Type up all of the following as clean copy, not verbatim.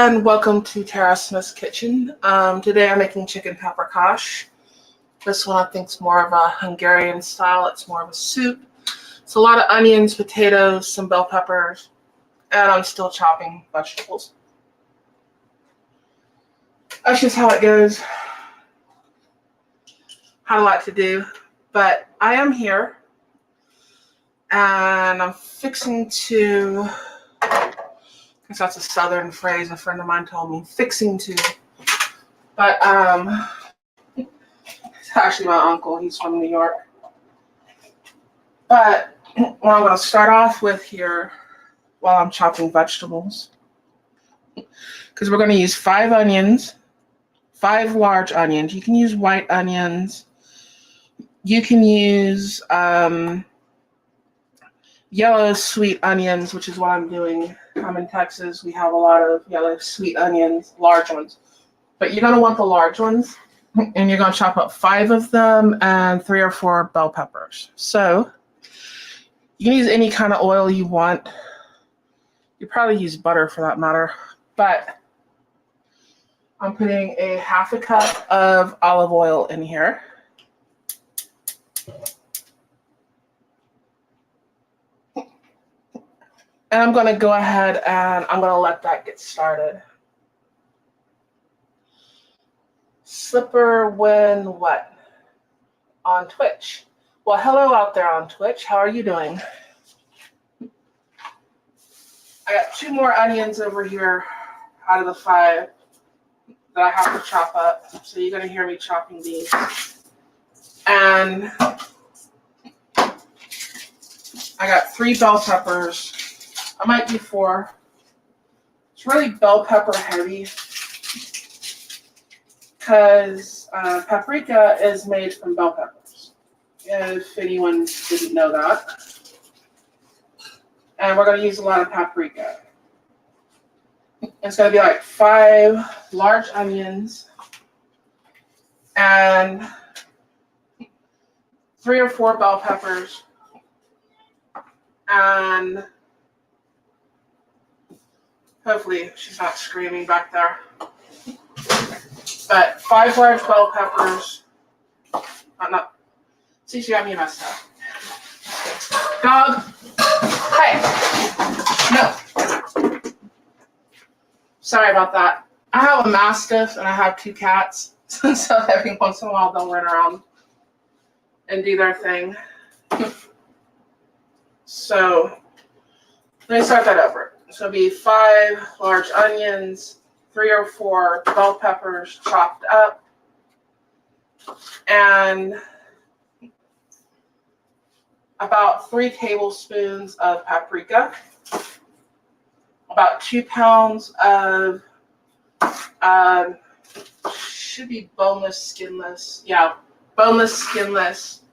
and welcome to Tara Smith's Kitchen. Today I'm making chicken paprikash. This one I think is more of a Hungarian style. It's more of a soup. It's a lot of onions, potatoes, some bell peppers, and I'm still chopping vegetables. That's just how it goes. Had a lot to do, but I am here and I'm fixing to, I guess that's a southern phrase a friend of mine told me, fixing to, but it's actually my uncle, he's from New York. But what I'm going to start off with here while I'm chopping vegetables, because we're going to use 5 onions, 5 large onions. You can use white onions. You can use yellow sweet onions, which is what I'm doing. I'm in Texas. We have a lot of yellow sweet onions, large ones. But you're going to want the large ones. And you're going to chop up 5 of them and 3 or 4 bell peppers. So you can use any kind of oil you want. You probably use butter for that matter. But I'm putting a half a cup of olive oil in here. And I'm going to go ahead and I'm going to let that get started. Slipper when what? On Twitch. Well, hello out there on Twitch. How are you doing? I got 2 more onions over here out of the 5 that I have to chop up. So you're going to hear me chopping these. And I got 3 bell peppers. I might do 4. It's really bell pepper heavy because paprika is made from bell peppers, if anyone didn't know that. And we're going to use a lot of paprika. It's going to be like 5 large onions and 3 or 4 bell peppers and hopefully she's not screaming back there. But 5 large bell peppers. No. See, she got me messed up. Dog. Hey. No. Sorry about that. I have a mastiff and I have 2 cats. So every once in a while they'll run around and do their thing. So let me start that over. So it'll be 5 large onions, 3 or 4 bell peppers chopped up, and about 3 tablespoons of paprika, about 2 pounds of, should be boneless, skinless. Yeah, boneless, skinless.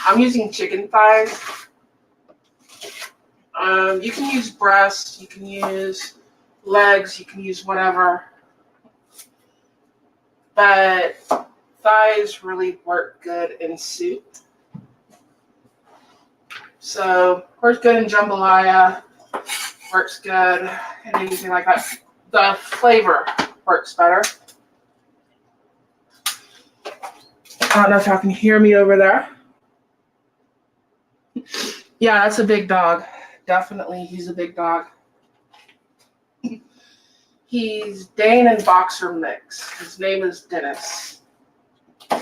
I'm using chicken thighs. You can use breast, you can use legs, you can use whatever. But thighs really work good in soup. So, works good in jambalaya, works good in anything like that. The flavor works better. I don't know if y'all can hear me over there. Yeah, that's a big dog. Definitely, he's a big dog. He's Dane and Boxer mix. His name is Dennis. And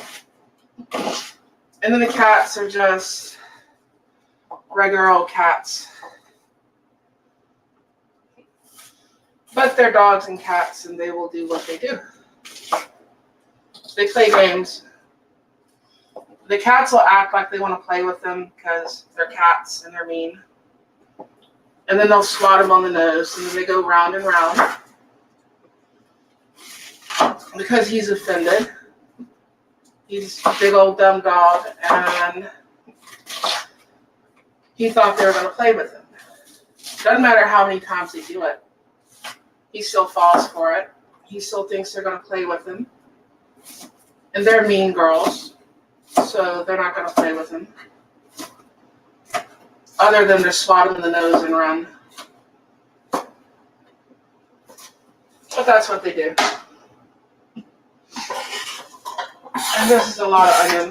then the cats are just regular old cats. But they're dogs and cats, and they will do what they do. They play games. The cats will act like they want to play with them because they're cats and they're mean. And then they'll swat him on the nose, and then they go round and round. Because he's offended. He's a big old dumb dog, and he thought they were going to play with him. Doesn't matter how many times they do it. He still falls for it. He still thinks they're going to play with him. And they're mean girls, so they're not going to play with him. Other than to swat him in the nose and run. But that's what they do. And this is a lot of onion.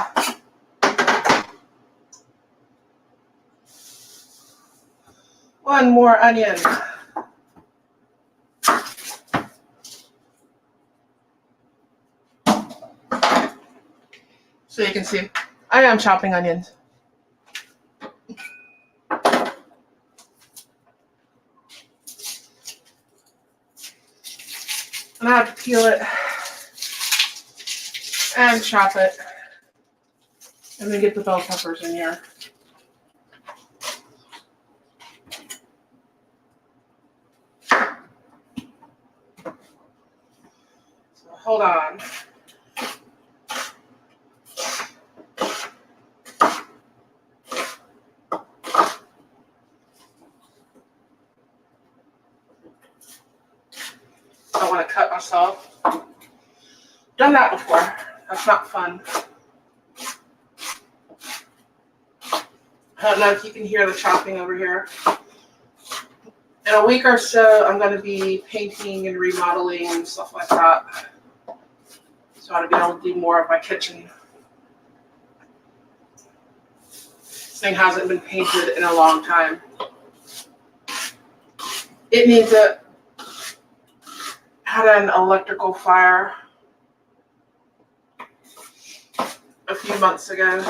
One more onion. So you can see, I am chopping onions. And I have to peel it and chop it. And then get the bell peppers in here. So hold on. I want to cut myself. Done that before. That's not fun. I don't know if you can hear the chopping over here. In a week or so, I'm going to be painting and remodeling and stuff like that. So I'll be able to do more of my kitchen. This thing hasn't been painted in a long time. It needs a had an electrical fire a few months ago.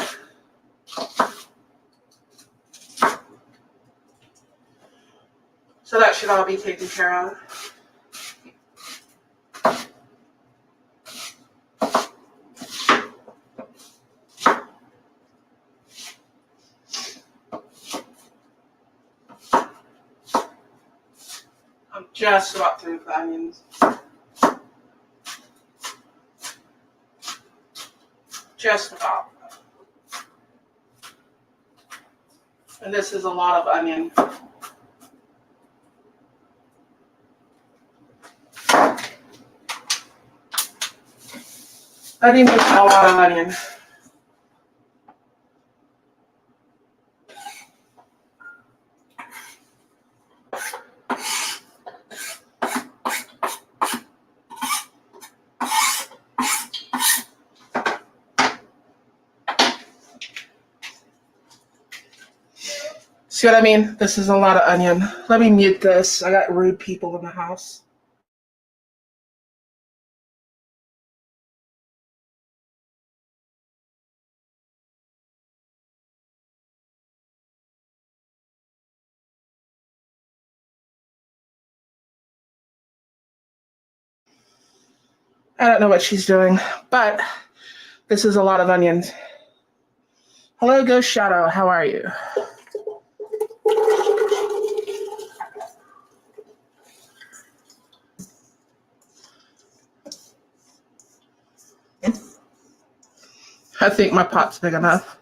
So that should all be taken care of. I'm just about through with the onions. Just about. And this is a lot of onion. I think it's a lot of onion. See what I mean? This is a lot of onion. Let me mute this. I got rude people in the house. I don't know what she's doing, but this is a lot of onions. Hello, Ghost Shadow. How are you? I think my pot's big enough.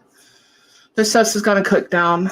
This sauce is going to cook down.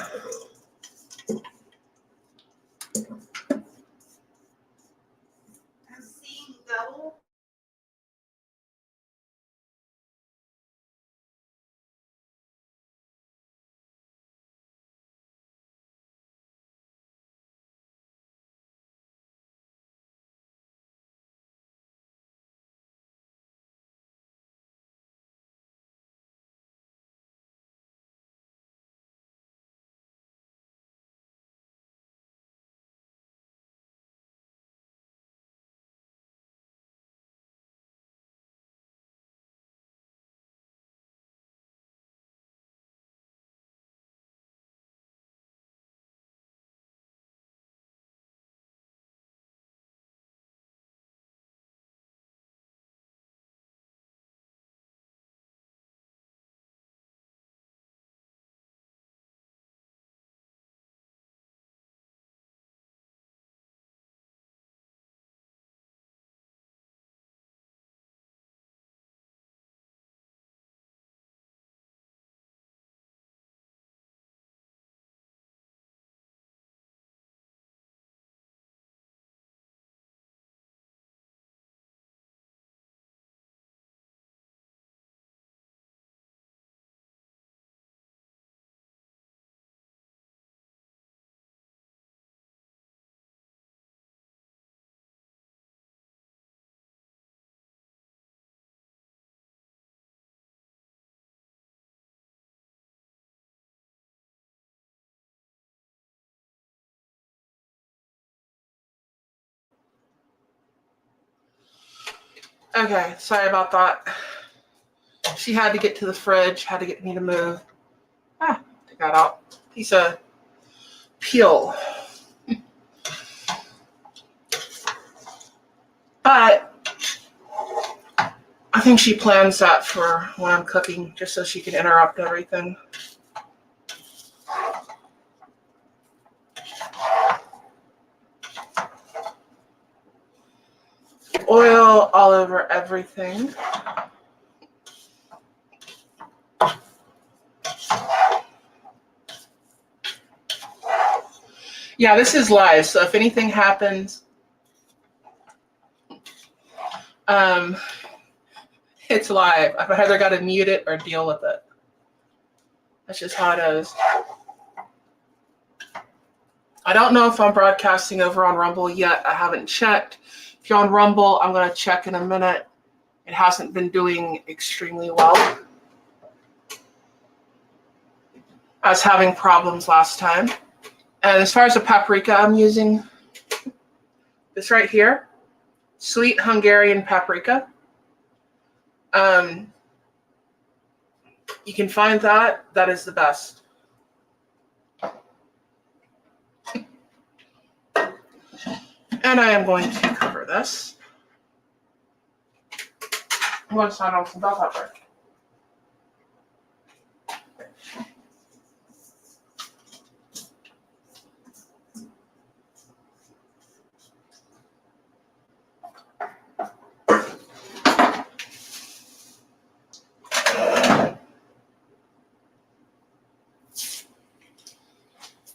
Okay, sorry about that. She had to get to the fridge, had to get me to move. Take that out. Piece of peel. But I think she plans that for when I'm cooking, just so she can interrupt everything. Oil all over everything. Yeah, this is live, so if anything happens, it's live. I've either got to mute it or deal with it. That's just how it is. I don't know if I'm broadcasting over on Rumble yet. I haven't checked. If you're on Rumble, I'm going to check in a minute. It hasn't been doing extremely well. I was having problems last time. And as far as the paprika I'm using, this right here, sweet Hungarian paprika. You can find that. That is the best. And I am going to cover this. I'm going to sign on some bell pepper.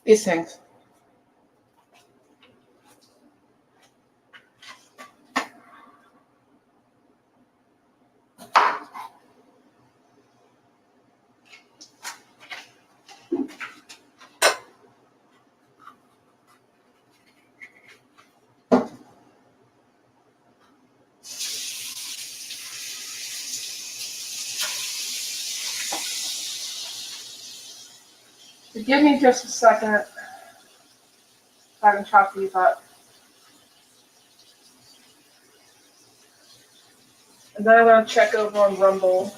These things. Give me just a second. I can chop these up. And then I'm going to check over on Rumble.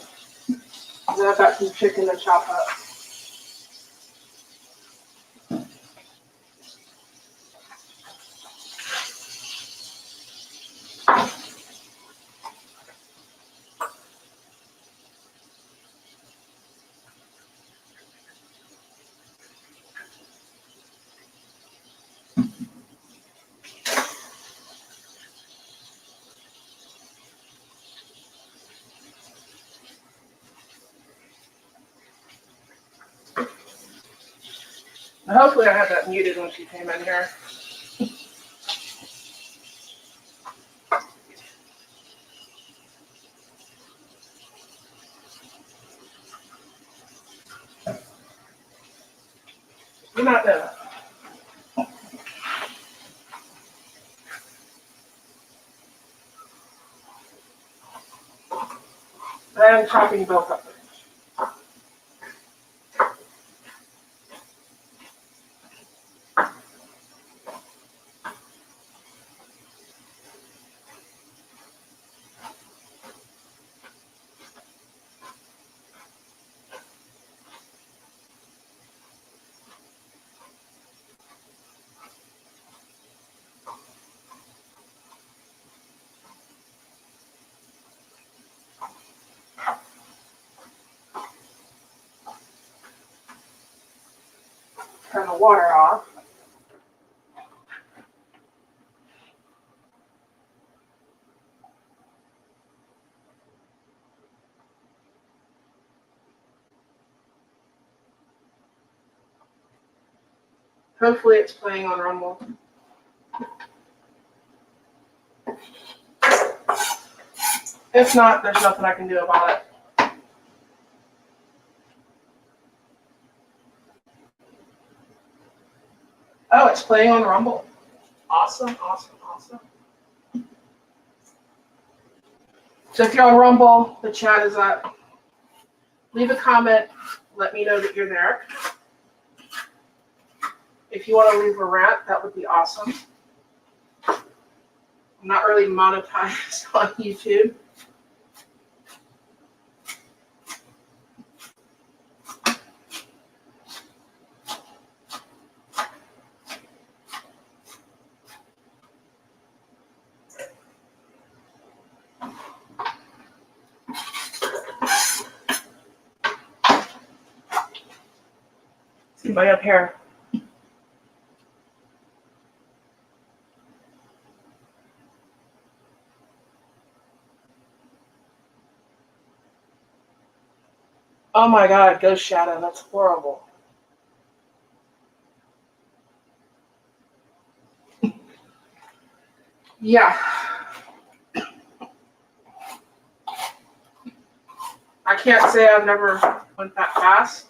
And then I've got some chicken to chop up. And hopefully I had that muted when she came in here. You're not there. I am chopping bell peppers. Turn the water off. Hopefully it's playing on Rumble. If not, there's nothing I can do about it. Oh, it's playing on Rumble. Awesome, awesome, awesome. So if you're on Rumble, the chat is up. Leave a comment. Let me know that you're there. If you want to leave a rant, that would be awesome. I'm not really monetized on YouTube. Anybody up here? Oh my God, ghost shadow. That's horrible. Yeah. I can't say I've never went that fast.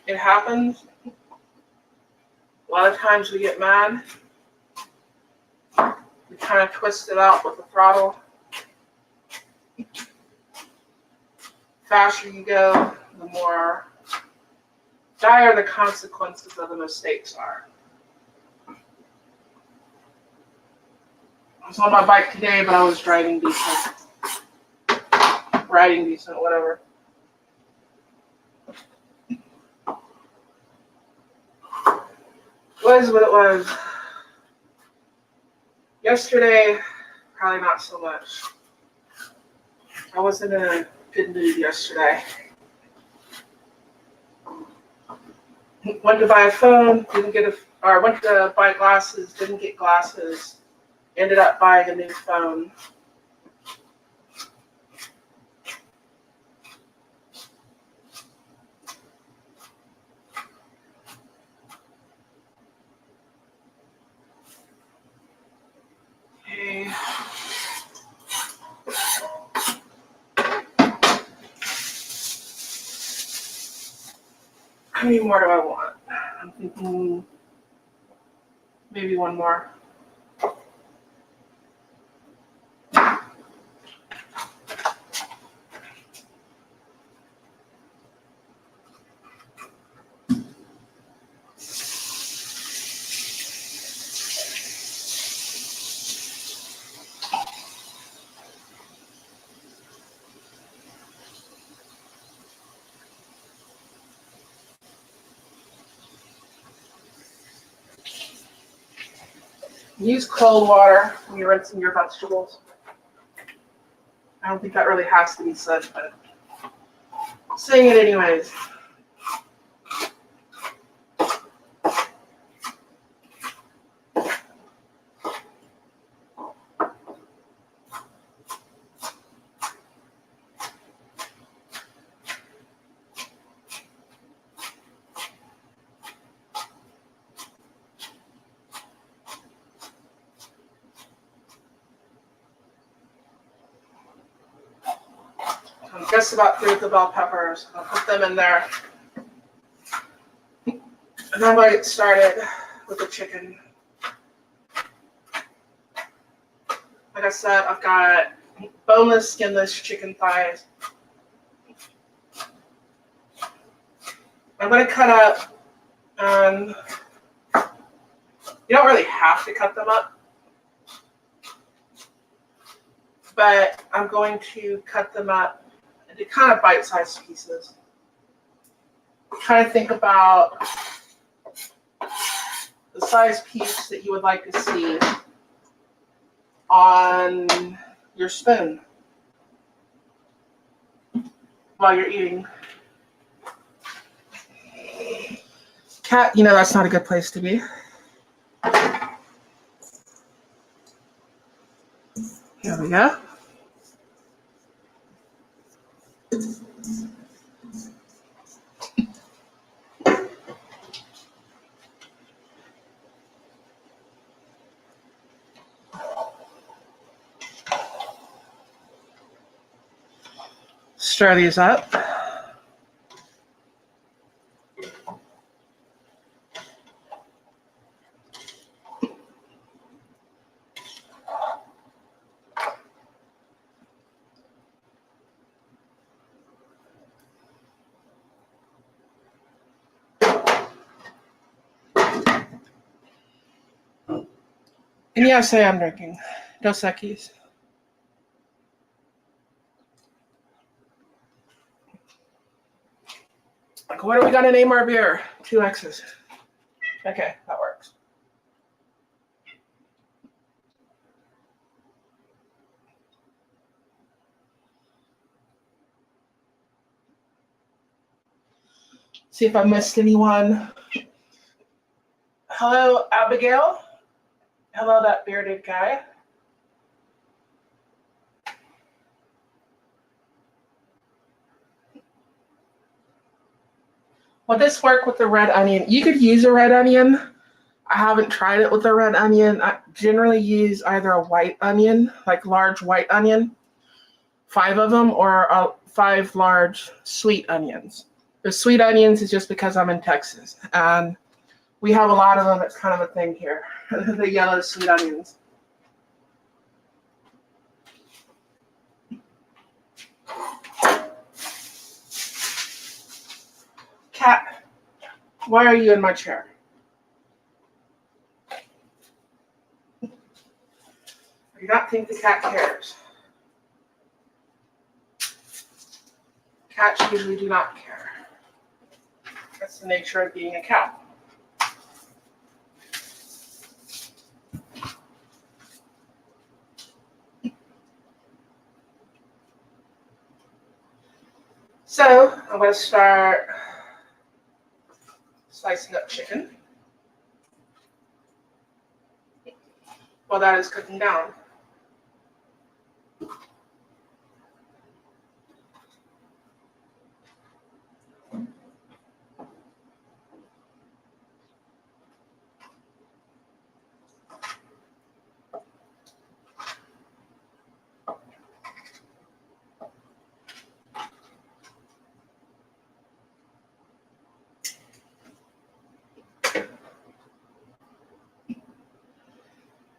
It happens. A lot of times we get mad. We kind of twist it out with the throttle. The faster you go, the more dire the consequences of the mistakes are. I was on my bike today, but I was riding decent, whatever. Was what it was. Yesterday, probably not so much. I wasn't in a good mood yesterday. Went to buy a phone, went to buy glasses, didn't get glasses, ended up buying a new phone. Okay. How many more do I want? I'm thinking maybe one more. Use cold water when you're rinsing your vegetables. I don't think that really has to be said, but I'm saying it anyways. I'm just about through with the bell peppers. I'll put them in there. And I'm going to get started with the chicken. Like I said, I've got boneless, skinless chicken thighs. I'm going to cut up, you don't really have to cut them up, but I'm going to cut them up into kind of bite-sized pieces. Try to think about the size piece that you would like to see on your spoon while you're eating. Cat, that's not a good place to be. Here we go. Stir these up. And yes, I am drinking Dos Equis. Like, what are we gonna name our beer? 2 X's. Okay, that works. See if I missed anyone. Hello, Abigail. Hello, that bearded guy. Will this work with the red onion? You could use a red onion. I haven't tried it with a red onion. I generally use either a white onion, like large white onion, 5 of them, or 5 large sweet onions. The sweet onions is just because I'm in Texas, and we have a lot of them. It's kind of a thing here, the yellow sweet onions. Cat, why are you in my chair? I do not think the cat cares. Cats usually do not care. That's the nature of being a cat. So I'm going to start slicing up chicken while that is cooking down.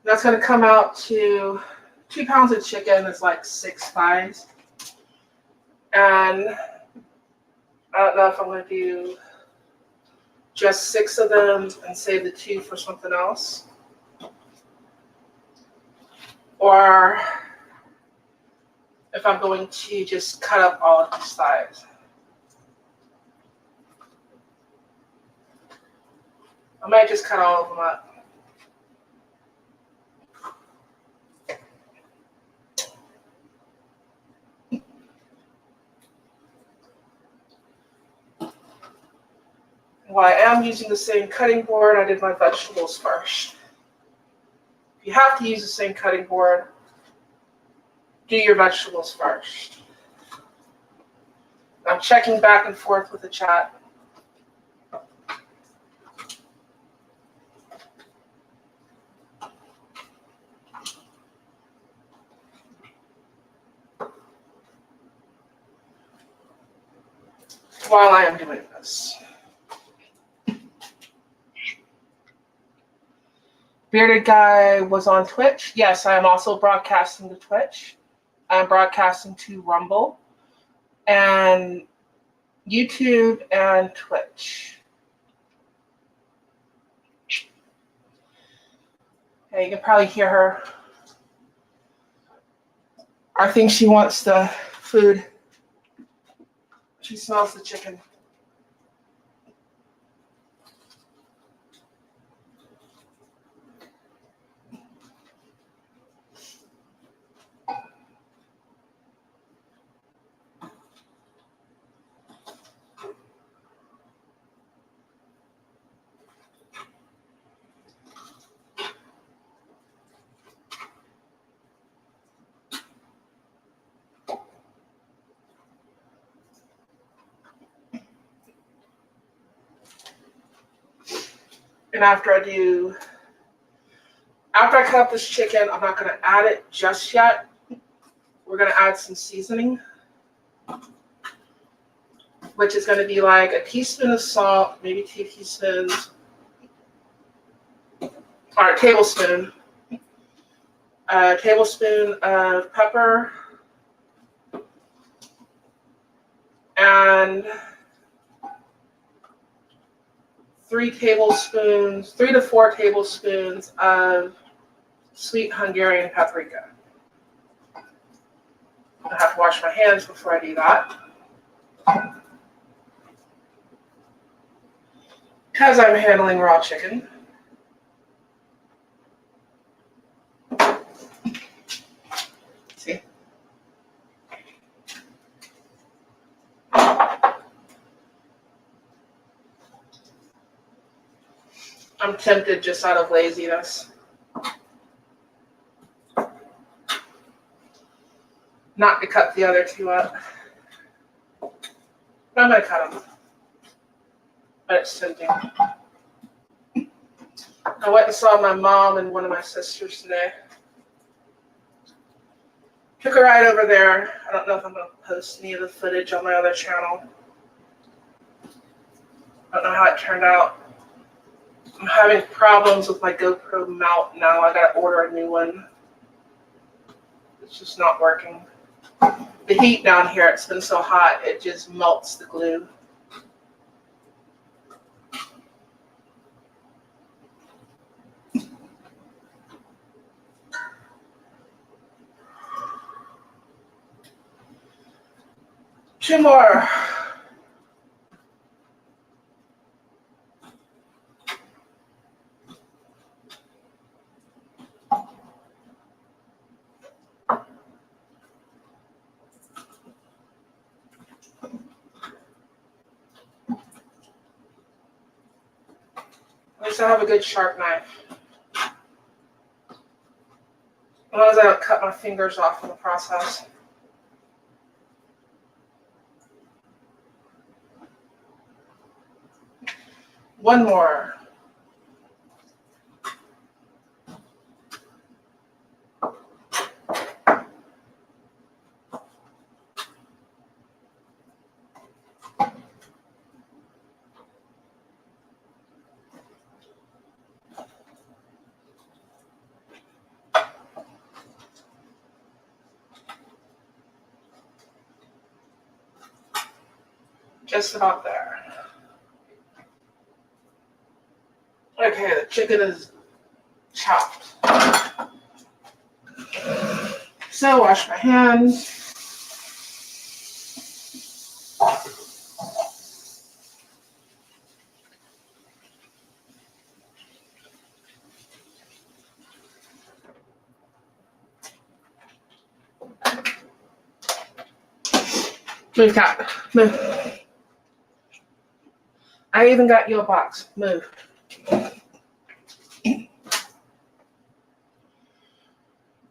That's going to come out to 2 pounds of chicken is like 6 thighs. And I don't know if I'm going to do just 6 of them and save the 2 for something else, or if I'm going to just cut up all of these thighs. I might just cut all of them up. While I am using the same cutting board, I did my vegetables first. If you have to use the same cutting board, do your vegetables first. I'm checking back and forth with the chat. While I am doing this. Bearded guy was on Twitch. Yes, I am also broadcasting to Twitch. I'm broadcasting to Rumble and YouTube and Twitch. Yeah, you can probably hear her. I think she wants the food. She smells the chicken. And after I cut up this chicken, I'm not going to add it just yet. We're going to add some seasoning, which is going to be like a teaspoon of salt, maybe 2 teaspoons, or a tablespoon of pepper, and 3 to 4 tablespoons of sweet Hungarian paprika. I have to wash my hands before I do that, because I'm handling raw chicken. See? I'm tempted just out of laziness not to cut the other two up. But I'm going to cut them. But it's tempting. I went and saw my mom and one of my sisters today. Took a ride over there. I don't know if I'm going to post any of the footage on my other channel. I don't know how it turned out. I'm having problems with my GoPro mount now. I got to order a new one. It's just not working. The heat down here, it's been so hot, it just melts the glue. Two more. At least I have a good sharp knife. As long as I don't cut my fingers off in the process. One more. Just about there. Okay, the chicken is chopped. So wash my hands. Move, cat. Move. I even got you a box. Move.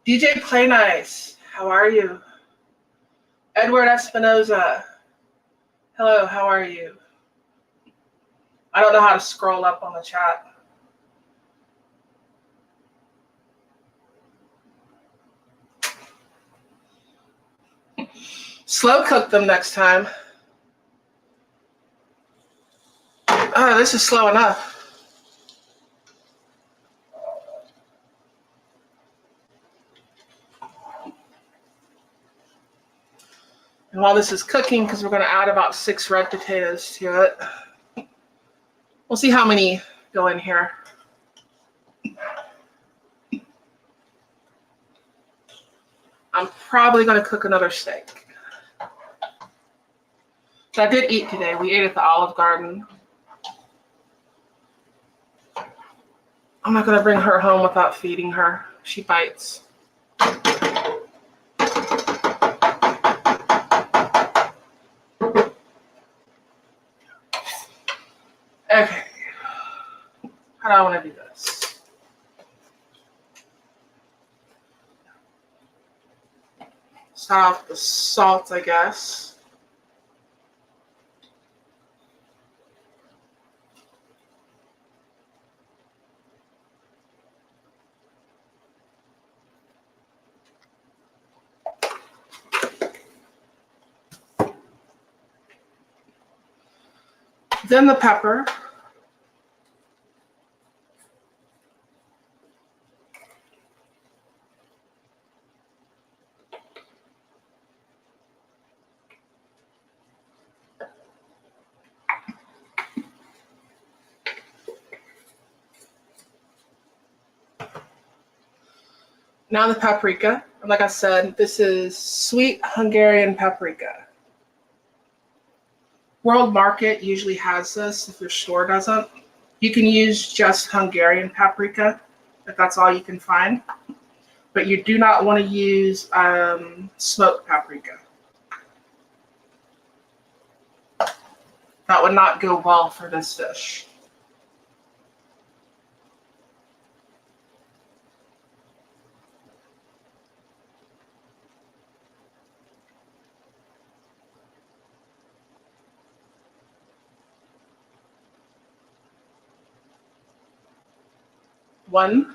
DJ Play Nice, how are you? Edward Espinoza, hello, how are you? I don't know how to scroll up on the chat. Slow cook them next time. Oh, this is slow enough. And while this is cooking, because we're going to add about 6 red potatoes to it, we'll see how many go in here. I'm probably going to cook another steak. So I did eat today. We ate at the Olive Garden. I'm not going to bring her home without feeding her. She bites. Okay. How do I want to do this? Start off with the salt, I guess. Then the pepper. Now the paprika. And like I said, this is sweet Hungarian paprika. World Market usually has this if your store doesn't. You can use just Hungarian paprika if that's all you can find. But you do not want to use smoked paprika. That would not go well for this dish. 1,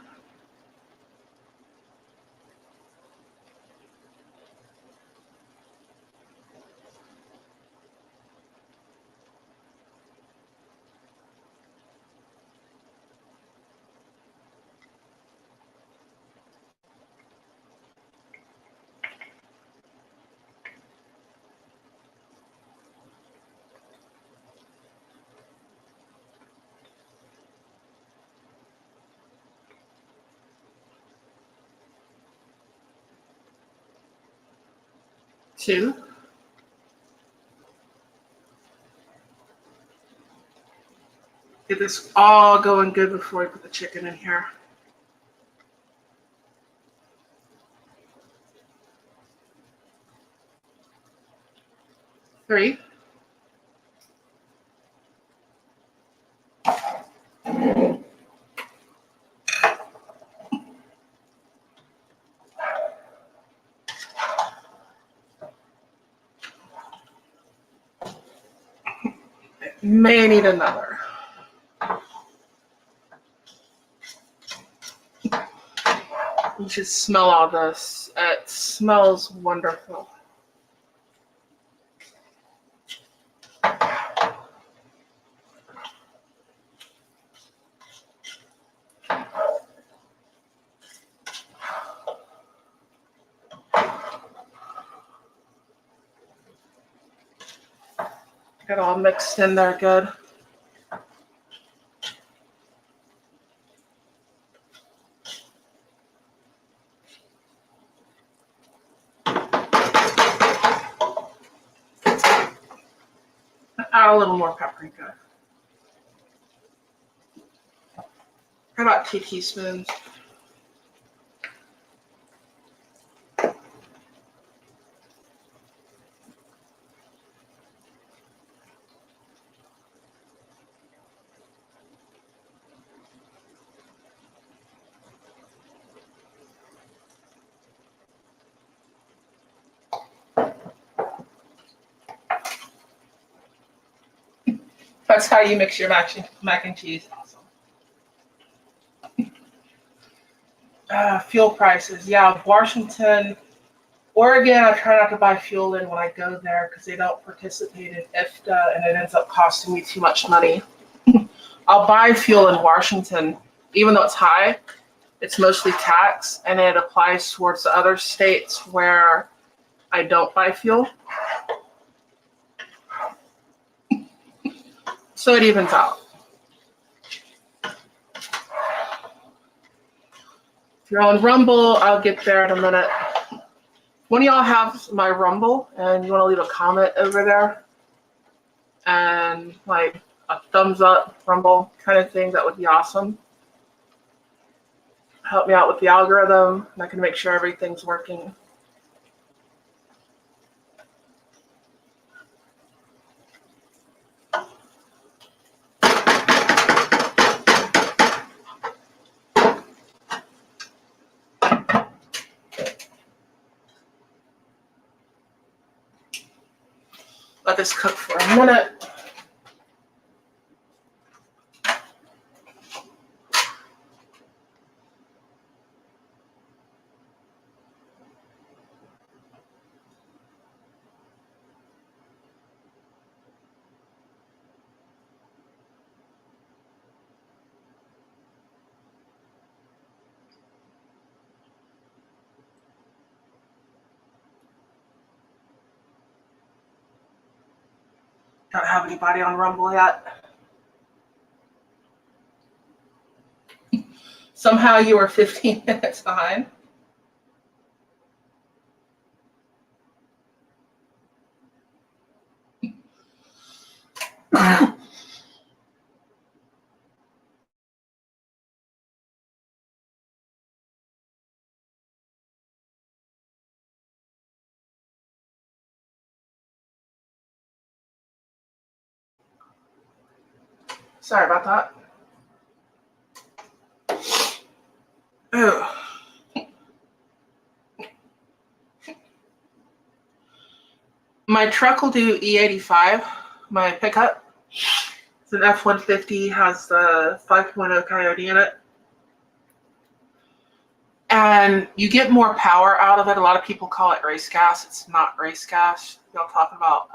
2. Get this all going good before we put the chicken in here. 3. May need another. You should smell all this. It smells wonderful. Get all mixed in there good. Add a little more paprika. About 2 teaspoons. That's how you mix your mac and cheese. Awesome. Fuel prices. Yeah, Washington, Oregon, I try not to buy fuel in when I go there because they don't participate in IFTA and it ends up costing me too much money. I'll buy fuel in Washington, even though it's high, it's mostly tax and it applies towards the other states where I don't buy fuel. So it evens out. If you're on Rumble, I'll get there in a minute. When y'all have my Rumble and you want to leave a comment over there and like a thumbs up Rumble kind of thing, that would be awesome. Help me out with the algorithm and I can make sure everything's working. Let this cook for a minute. Don't have anybody on Rumble yet. Somehow you were 15 minutes behind. Sorry about that. Ugh. My truck will do E85, my pickup. It's an F-150, has the 5.0 Coyote in it. And you get more power out of it. A lot of people call it race gas. It's not race gas. Y'all talking about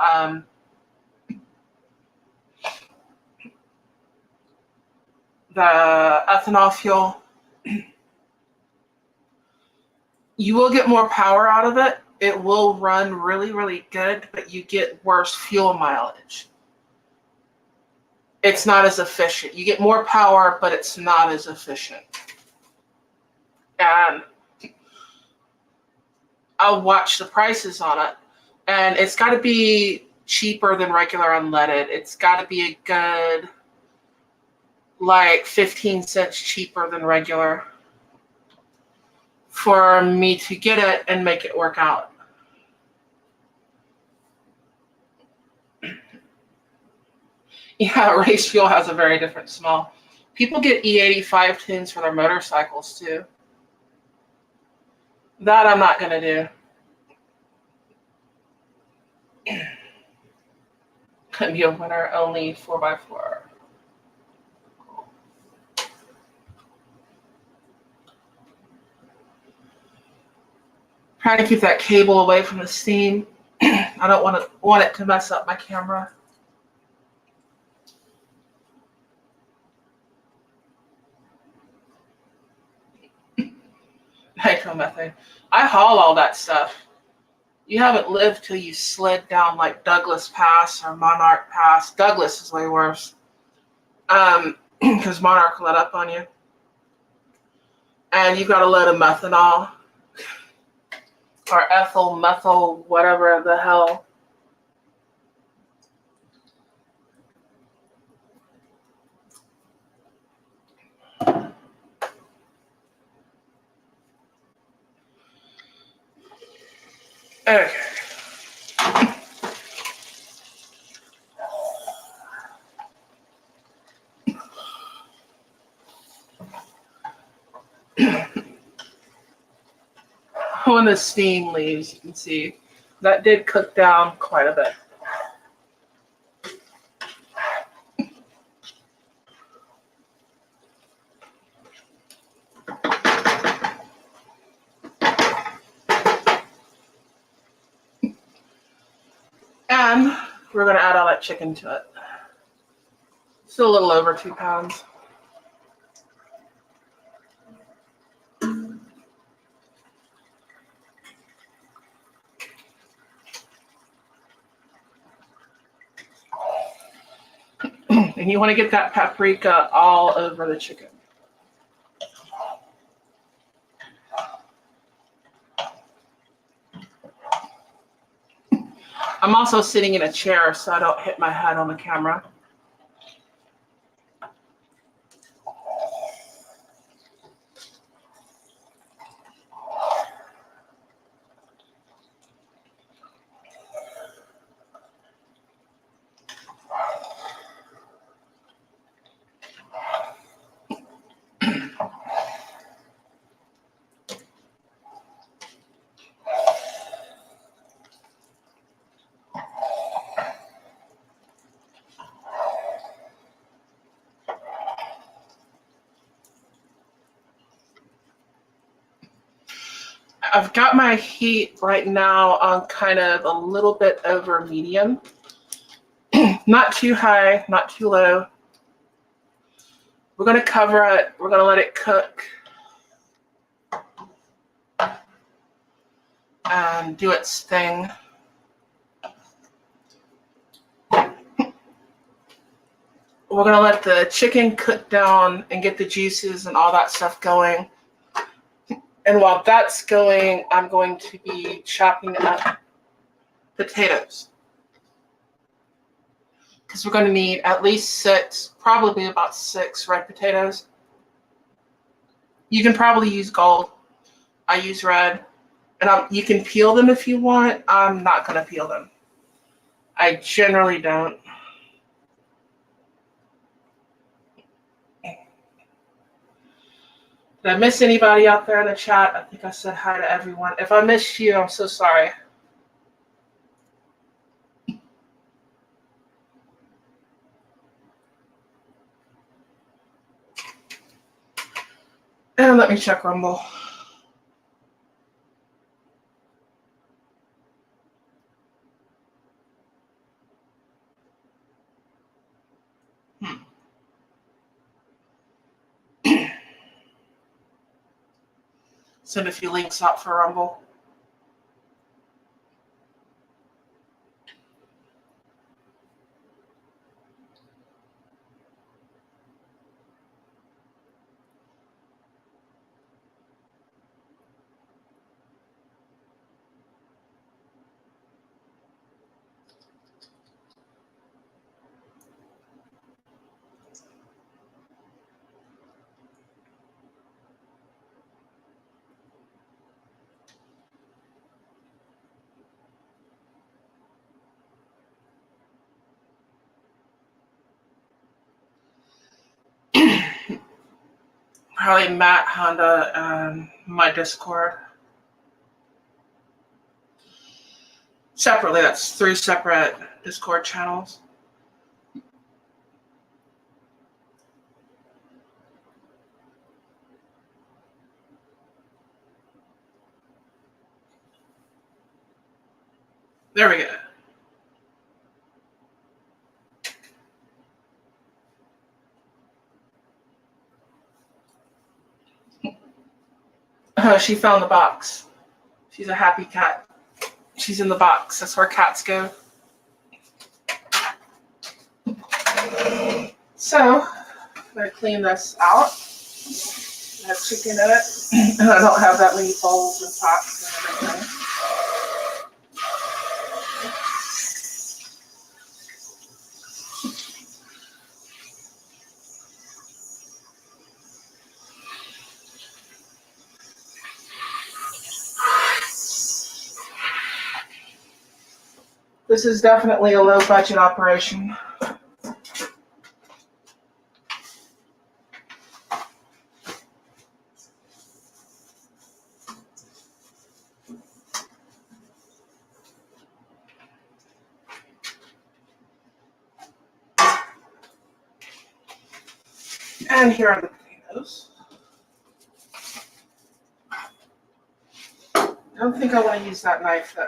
the ethanol fuel. You will get more power out of it. It will run really, really good, but you get worse fuel mileage. It's not as efficient. You get more power, but it's not as efficient. And I'll watch the prices on it, and it's got to be cheaper than regular unleaded. It's got to be a good, like 15 cents cheaper than regular for me to get it and make it work out. Yeah, race fuel has a very different smell. People get E85 tins for their motorcycles too. That I'm not going to do. Could be a winner only 4x4. Trying to keep that cable away from the steam. I don't want it to mess up my camera. Nitromethane. I haul all that stuff. You haven't lived till you slid down like Douglas Pass or Monarch Pass. Douglas is way worse. Because Monarch let up on you. And you've got a load of methanol. Or ethyl, methyl, whatever the hell. Okay. When the steam leaves, you can see that did cook down quite a bit. And we're going to add all that chicken to it. Still a little over 2 pounds. And you want to get that paprika all over the chicken. I'm also sitting in a chair so I don't hit my head on the camera. I've got my heat right now on kind of a little bit over medium. Not too high, not too low. We're going to cover it. We're going to let it cook and do its thing. We're going to let the chicken cook down and get the juices and all that stuff going. And while that's going, I'm going to be chopping up potatoes. Because we're going to need at least 6, probably about 6 red potatoes. You can probably use gold. I use red. And you can peel them if you want. I'm not going to peel them. I generally don't. Did I miss anybody out there in the chat? I think I said hi to everyone. If I missed you, I'm so sorry. And let me check Rumble. Send a few links out for Rumble. Probably Matt, Honda, and my Discord. Separately, that's 3 separate Discord channels. There we go. Oh, she found the box. She's a happy cat. She's in the box. That's where cats go. So, I'm going to clean this out. I have chicken in it. And I don't have that many bowls and pots and everything. This is definitely a low budget operation. And here are the potatoes. I don't think I want to use that knife though.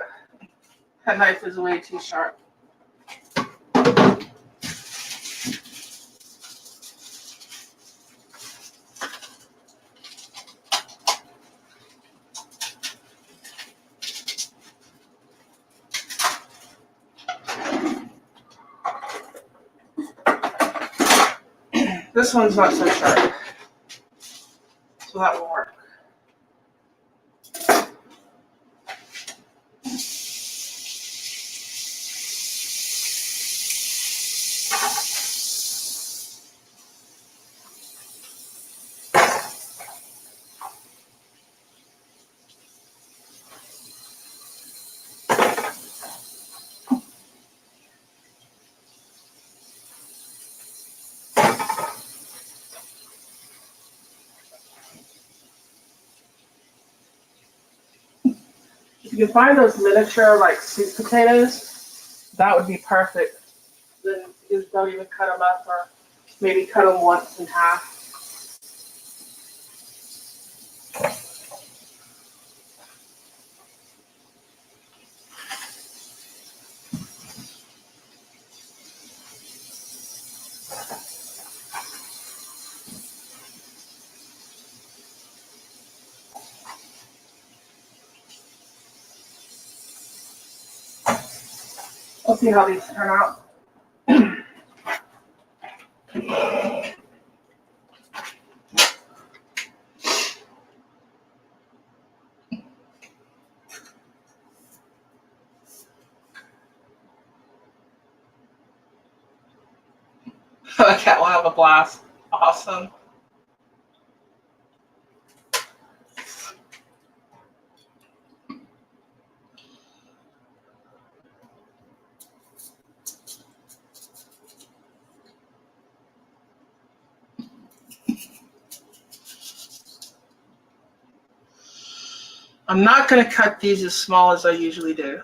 That knife is way too sharp. This one's not so sharp, so that will work. If you can find those miniature like sweet potatoes, that would be perfect. Then you just don't even cut them up, or maybe cut them once in half. We'll see how these turn out. The cat will have a blast. Awesome. I'm not going to cut these as small as I usually do.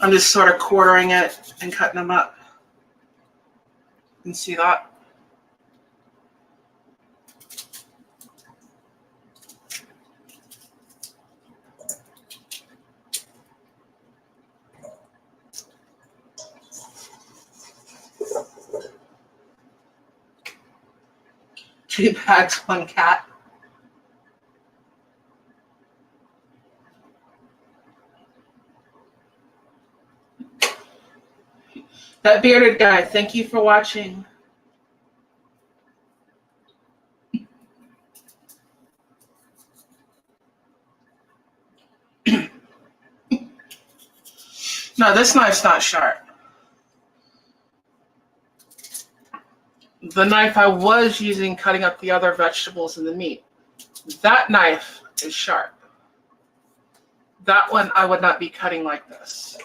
I'm just sort of quartering it and cutting them up. You can see that. Two bags, one cat. That bearded guy, thank you for watching. No, this knife's not sharp. The knife I was using cutting up the other vegetables and the meat, that knife is sharp. That one I would not be cutting like this.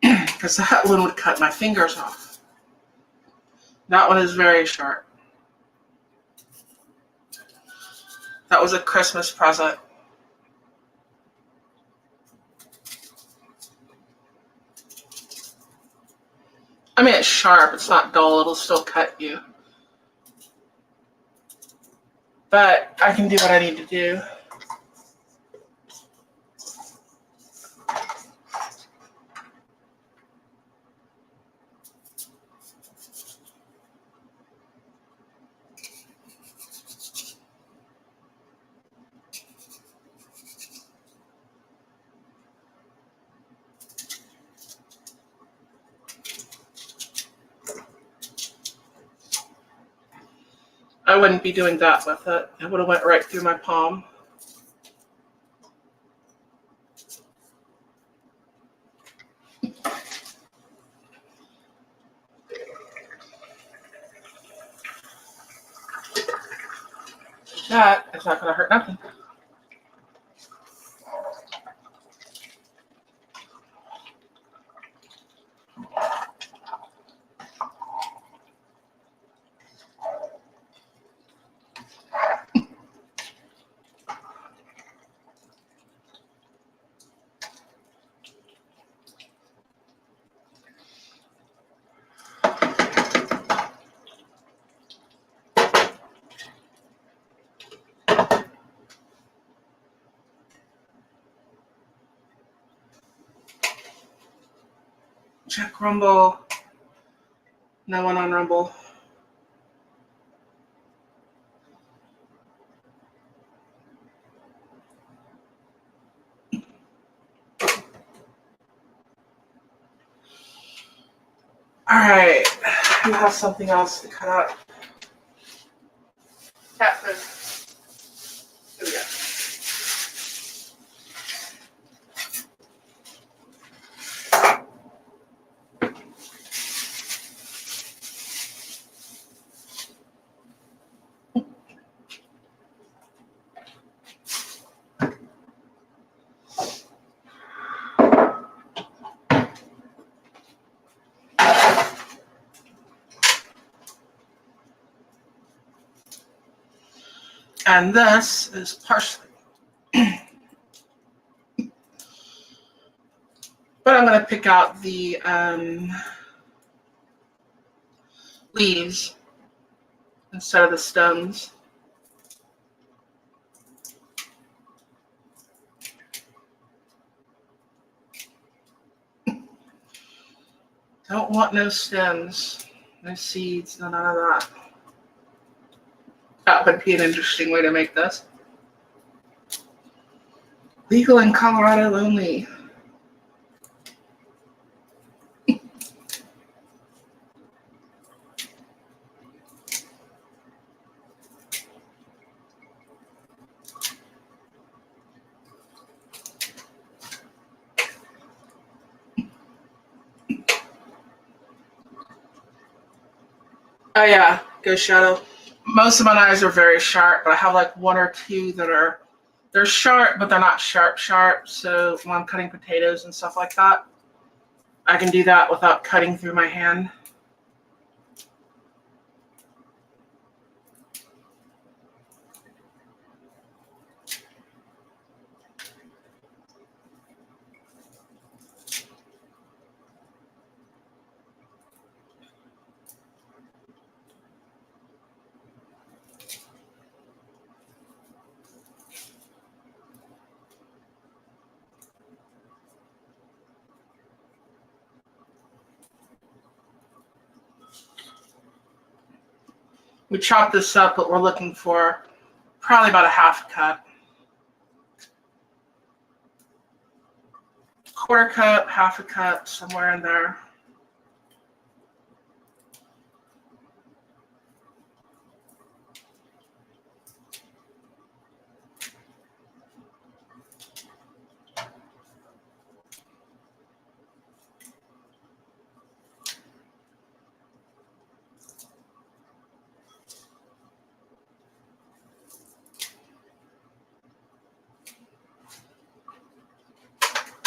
Because that one would cut my fingers off. That one is very sharp. That was a Christmas present. I mean, it's sharp, it's not dull, it'll still cut you. But I can do what I need to do. I wouldn't be doing that with it. It would have went right through my palm. That is not going to hurt nothing. Check Rumble. No one on Rumble. All right, you have something else to cut out. Cat food. Here we go. And this is parsley. But I'm going to pick out the leaves instead of the stems. Don't want no stems, no seeds, none of that. That would be an interesting way to make this. Legal in Colorado only. Oh yeah, go shadow. Most of my knives are very sharp, but I have like one or two that they're sharp, but they're not sharp. So when I'm cutting potatoes and stuff like that, I can do that without cutting through my hand. We chop this up, but we're looking for probably about a half a cup. Quarter cup, half a cup, somewhere in there.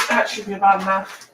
That should be about enough.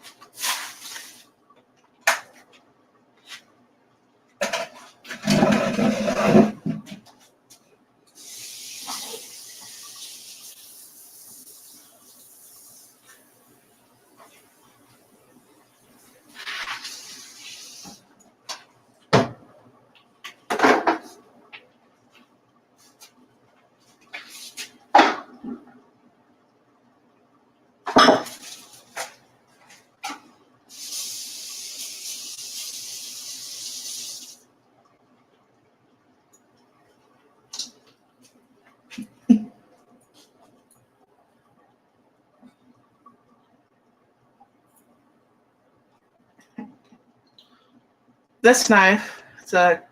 This knife, it's a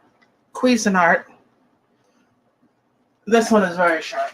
Cuisinart. This one is very sharp.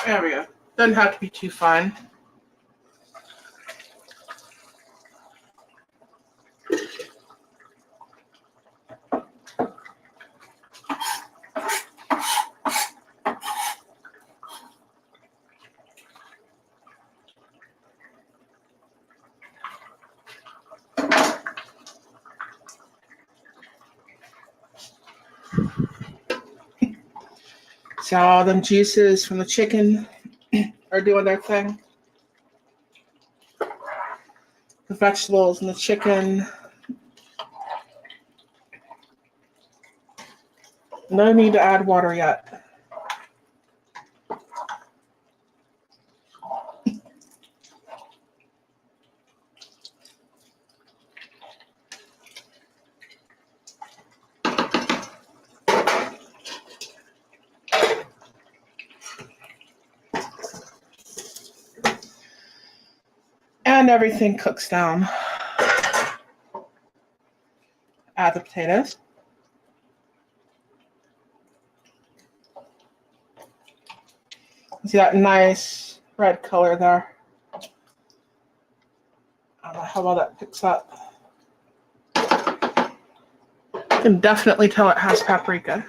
There we go. Doesn't have to be too fine. So all them juices from the chicken are doing their thing. The vegetables and the chicken. No need to add water yet. And everything cooks down. Add the potatoes. See that nice red color there? I don't know how well that picks up. You can definitely tell it has paprika.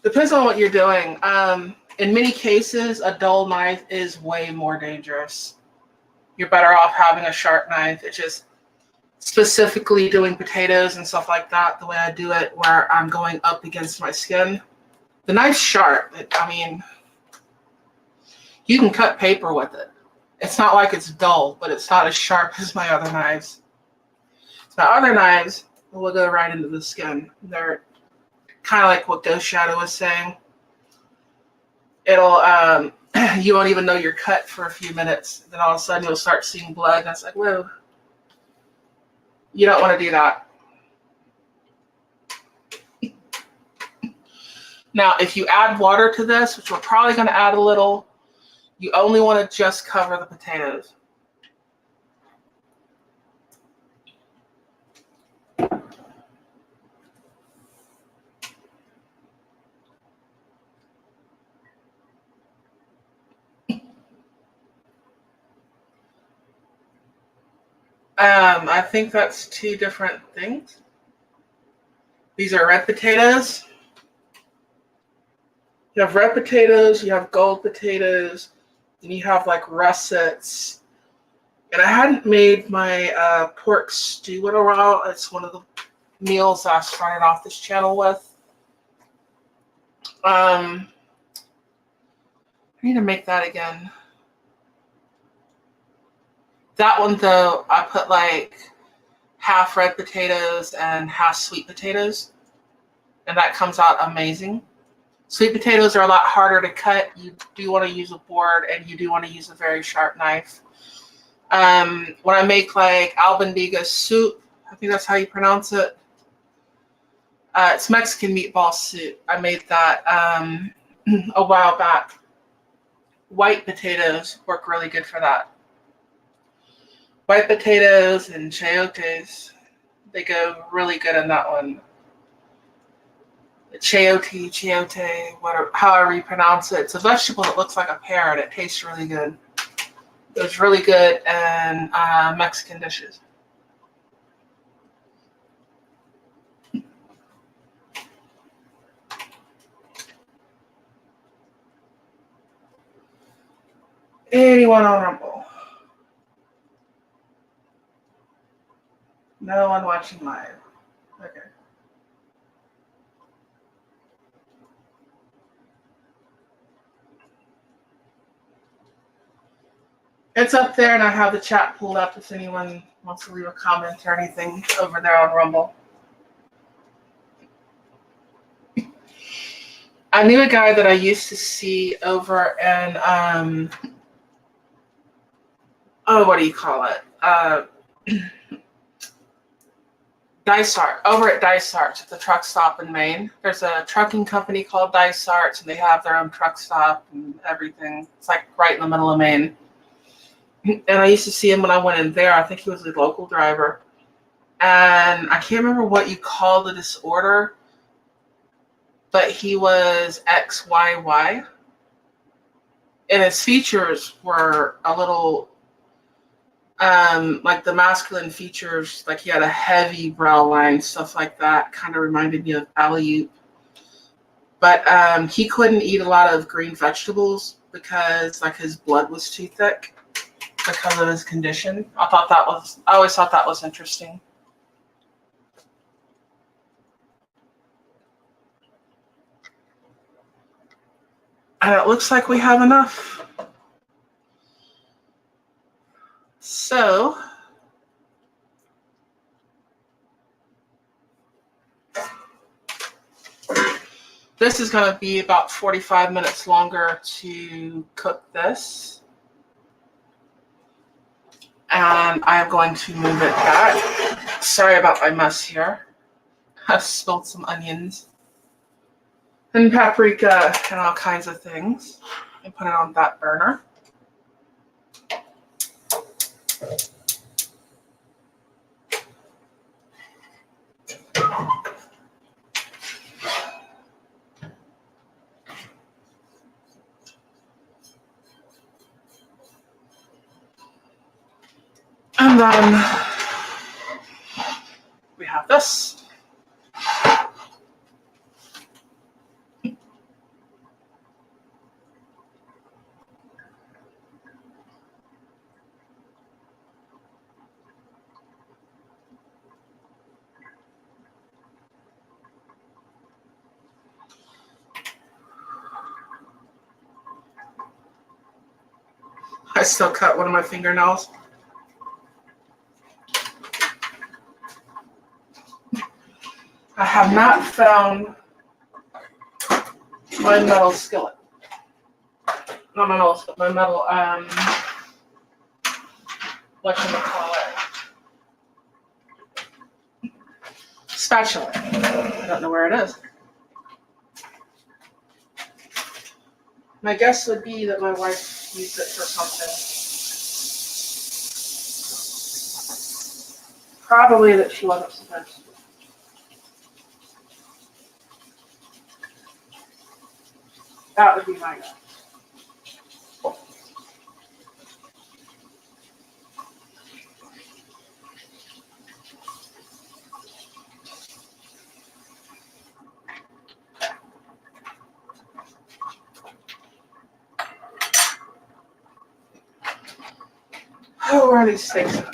Depends on what you're doing. In many cases, a dull knife is way more dangerous. You're better off having a sharp knife. It just specifically doing potatoes and stuff like that, the way I do it, where I'm going up against my skin. The knife's sharp. I mean, you can cut paper with it. It's not like it's dull, but it's not as sharp as my other knives. So my other knives will go right into the skin. They're kind of like what Ghost Shadow was saying. It'll, you won't even know you're cut for a few minutes. Then all of a sudden you'll start seeing blood. And it's like, whoa. You don't want to do that. Now, if you add water to this, which we're probably going to add a little, you only want to just cover the potatoes. I think that's two different things. These are red potatoes. You have red potatoes, you have gold potatoes, and you have like russets. And I hadn't made my pork stew in a while. It's one of the meals I started off this channel with. I need to make that again. That one, though, I put like half red potatoes and half sweet potatoes, and that comes out amazing. Sweet potatoes are a lot harder to cut. You do want to use a board, and you do want to use a very sharp knife. When I make like albondiga soup, I think that's how you pronounce it. It's Mexican meatball soup. I made that a while back. White potatoes work really good for that. White potatoes and chayotes, they go really good in that one. Chayote, whatever, however you pronounce it. It's a vegetable that looks like a pear and it tastes really good. It was really good in Mexican dishes. Anyone on Rumble? No one watching live. Okay. It's up there, and I have the chat pulled up if anyone wants to leave a comment or anything over there on Rumble. I knew a guy that I used to see over in, what do you call it? Dysart, over at Dysart at the truck stop in Maine. There's a trucking company called Dysart, and they have their own truck stop and everything. It's like right in the middle of Maine. And I used to see him when I went in there. I think he was a local driver. And I can't remember what you call the disorder, but he was XYY. And his features were a little, like the masculine features, like he had a heavy brow line, stuff like that. Kind of reminded me of alley-oop. But he couldn't eat a lot of green vegetables because like his blood was too thick because of his condition. I always thought that was interesting. And it looks like we have enough. So this is going to be about 45 minutes longer to cook this. And I am going to move it back. Sorry about my mess here. I've spilled some onions and paprika and all kinds of things. And put it on that burner. And then we have this. I still cut one of my fingernails. I have not found my metal skillet. Not my metal skillet, my metal, whatchamacallit, spatula. I don't know where it is. My guess would be that my wife used it for something. Probably that she wasn't supposed to. That would be my guess. Oh, where are these steaks at?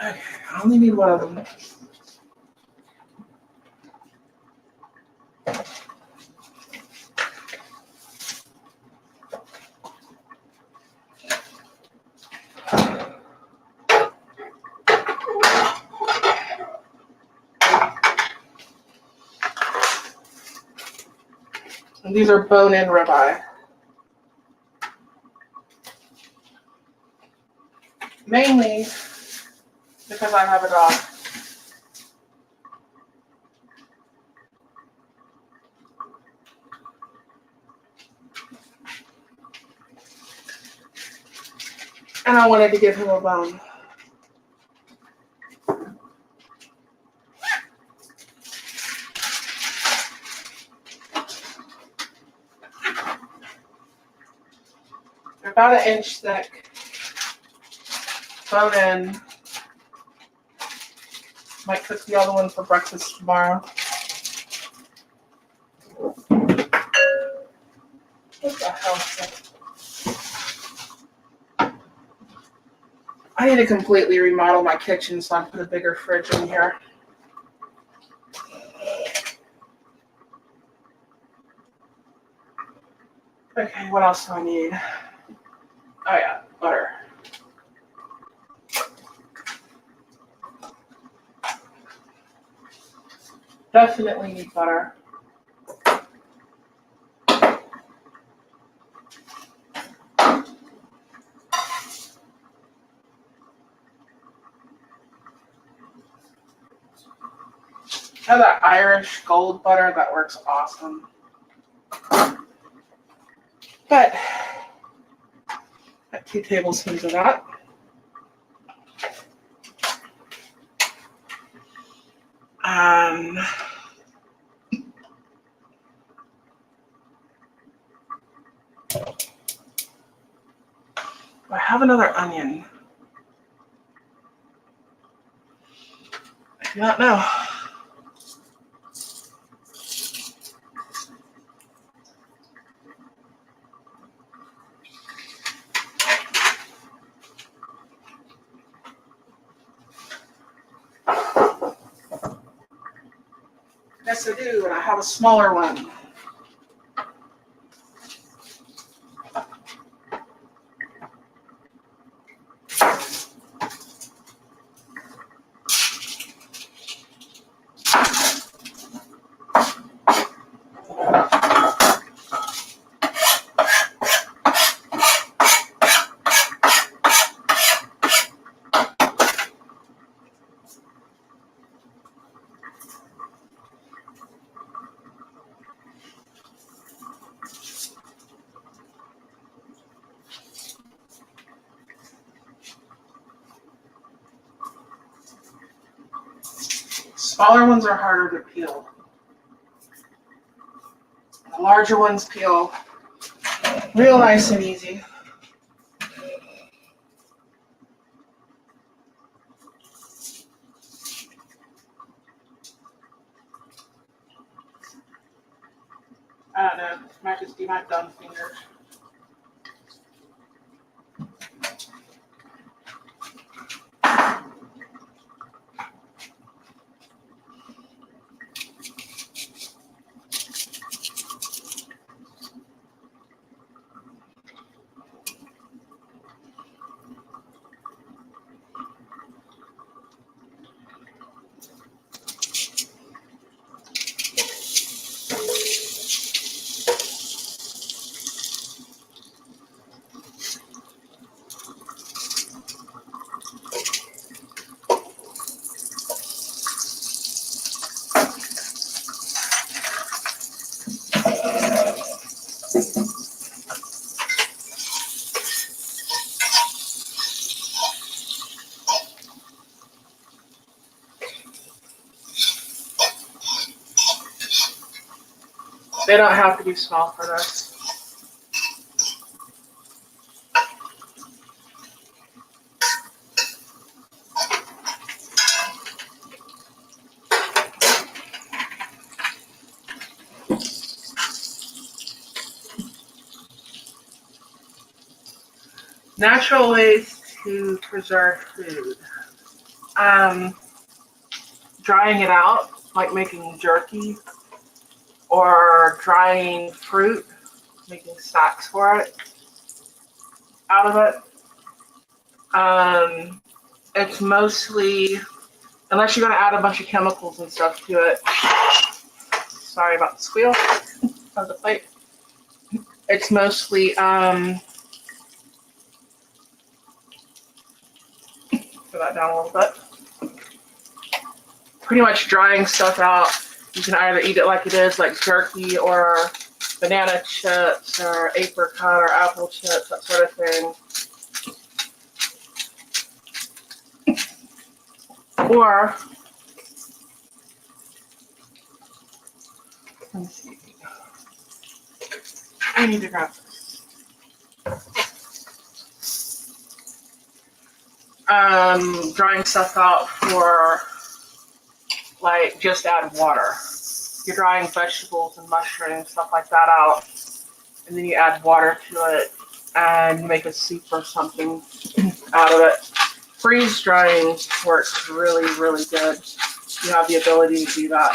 Okay, I only need one of them. And these are bone-in ribeye. Mainly because I have a dog. And I wanted to give him a bone. They're about an inch thick. Bone in. Might cook the other one for breakfast tomorrow. What the hell is that? I need to completely remodel my kitchen, so I put a bigger fridge in here. Okay, what else do I need? Oh yeah, butter. Definitely need butter. I have that Irish gold butter that works awesome. But, got 2 tablespoons of that. I have another onion. I do not know. Yes, I do, and I have a smaller one. Smaller ones are harder to peel. The larger ones peel real nice and easy. I don't know, it might just be my dumb fingers. They don't have to be small for this. Natural ways to preserve food. Drying it out, like making jerky, or drying fruit, making snacks for it, out of it. It's mostly, unless you're going to add a bunch of chemicals and stuff to it. Sorry about the squeal of the plate. It's mostly, put that down a little bit. Pretty much drying stuff out. You can either eat it like it is, like jerky, or banana chips, or apricot, or apple chips, that sort of thing. Or, let me see. I need to grab this. Drying stuff out for, like, just add water. You're drying vegetables and mushrooms, stuff like that out, and then you add water to it, and you make a soup or something out of it. Freeze drying works really, really good. You have the ability to do that.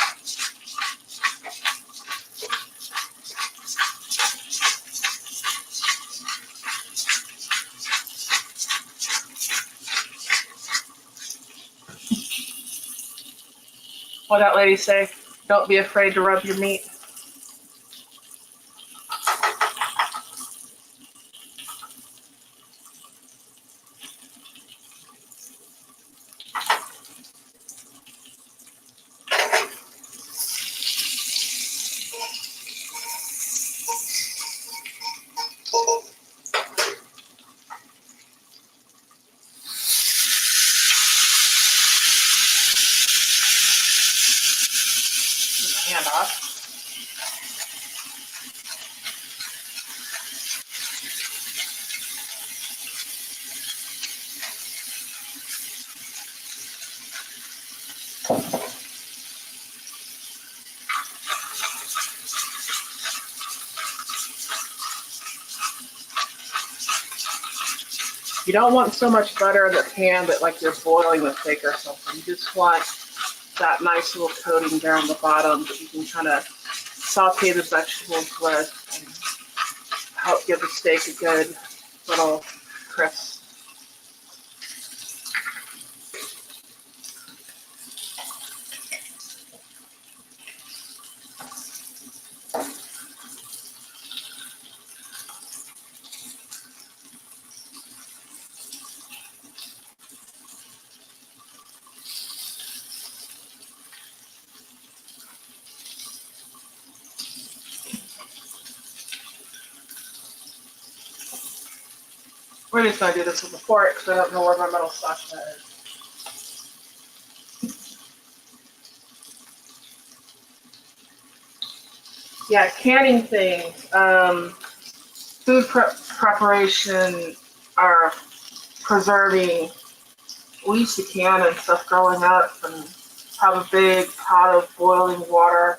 What that lady say? Don't be afraid to rub your meat. Hand off. You don't want so much butter in the pan that like you're boiling the steak or something. You just want that nice little coating there on the bottom that you can kind of saute the vegetables with and help give the steak a good little crisp. We're just going to do this with a fork because I don't know where my metal spatula is. Yeah, canning things, food preparation, or preserving. We used to can and stuff growing up and have a big pot of boiling water.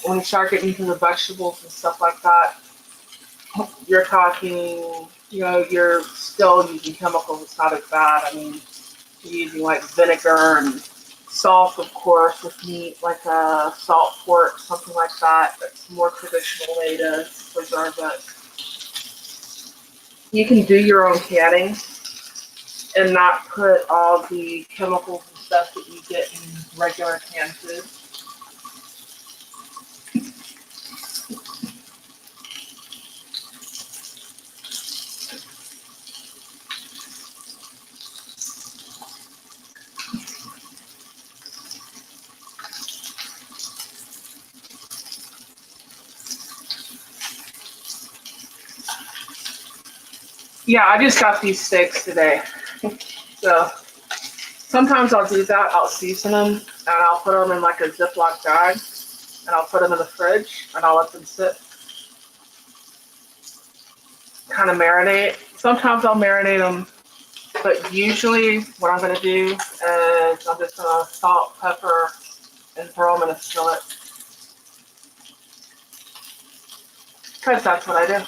When you start getting into the vegetables and stuff like that, you're talking, you're still using chemicals. It's not as bad. I mean, you're using like vinegar and salt, of course, with meat, like a salt pork, something like that. That's a more traditional way to preserve it. You can do your own canning and not put all the chemicals and stuff that you get in regular canned food. Yeah, I just got these steaks today. So sometimes I'll do that. I'll season them and I'll put them in like a Ziploc bag and I'll put them in the fridge and I'll let them sit, kind of marinate. Sometimes I'll marinate them, but usually what I'm going to do is I'm just going to salt, pepper, and throw them in a skillet. Because that's what I do.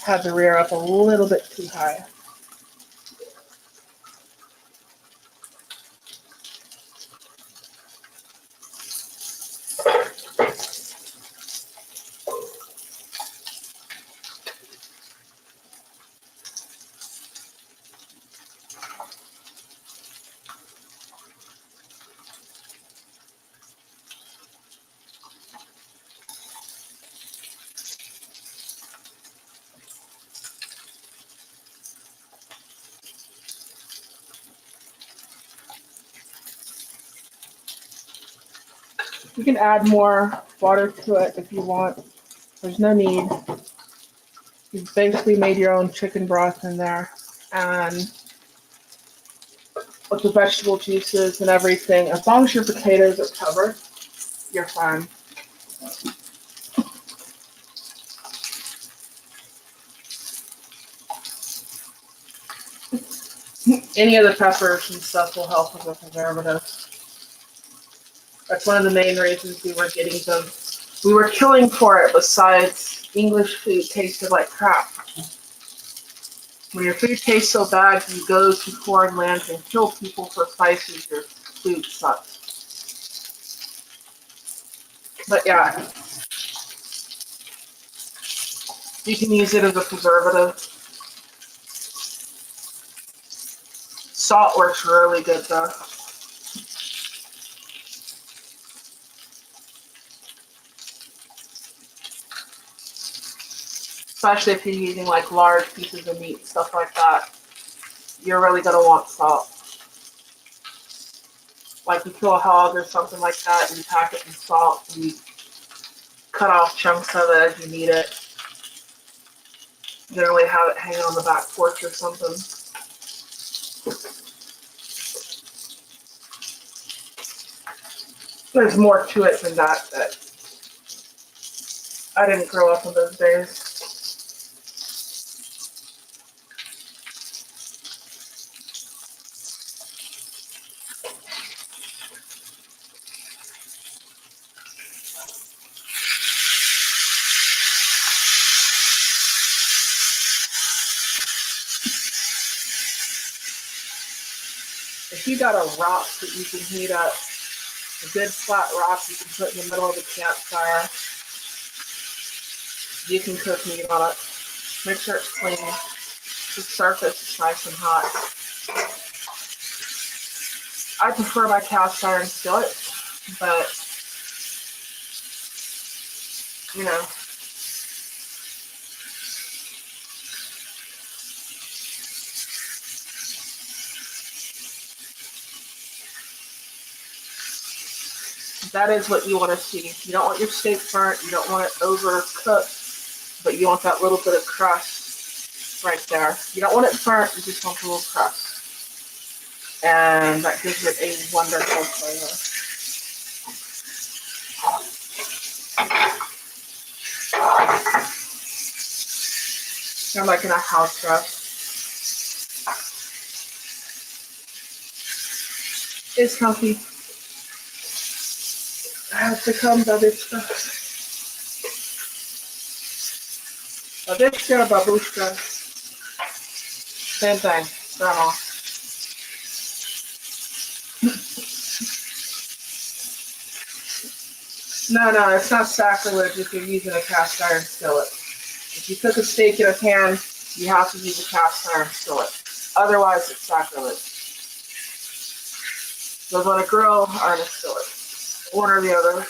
Had to rear up a little bit too high. You can add more water to it if you want. There's no need. You've basically made your own chicken broth in there. And with the vegetable juices and everything, as long as your potatoes are covered, you're fine. Any of the peppers and stuff will help with the preservative. That's one of the main reasons we were getting them. We were killing for it besides English food tasted like crap. When your food tastes so bad, you go to foreign lands and kill people for spices, your food sucks. But yeah, you can use it as a preservative. Salt works really good though. Especially if you're using like large pieces of meat, stuff like that. You're really gonna want salt. Like you kill a hog or something like that, and you pack it in salt, and you cut off chunks of it as you need it. Generally have it hanging on the back porch or something. There's more to it than that, but I didn't grow up in those days. If you got a rock that you can heat up, a good flat rock you can put in the middle of the campfire, you can cook meat on it. Make sure it's clean. The surface is nice and hot. I prefer my cast iron skillet, but you know, that is what you want to see. You don't want your steak burnt. You don't want it overcooked, but you want that little bit of crust right there. You don't want it burnt. You just want a little crust, and that gives it a wonderful flavor. I'm like in a house dress. It's healthy. I have to come, babushka. Babushka, babushka. Same thing, grandma. No, it's not sacrilege if you're using a cast iron skillet. If you cook a steak in a pan, you have to use a cast iron skillet. Otherwise, it's sacrilege. Goes on a grill or in a skillet. One or the other.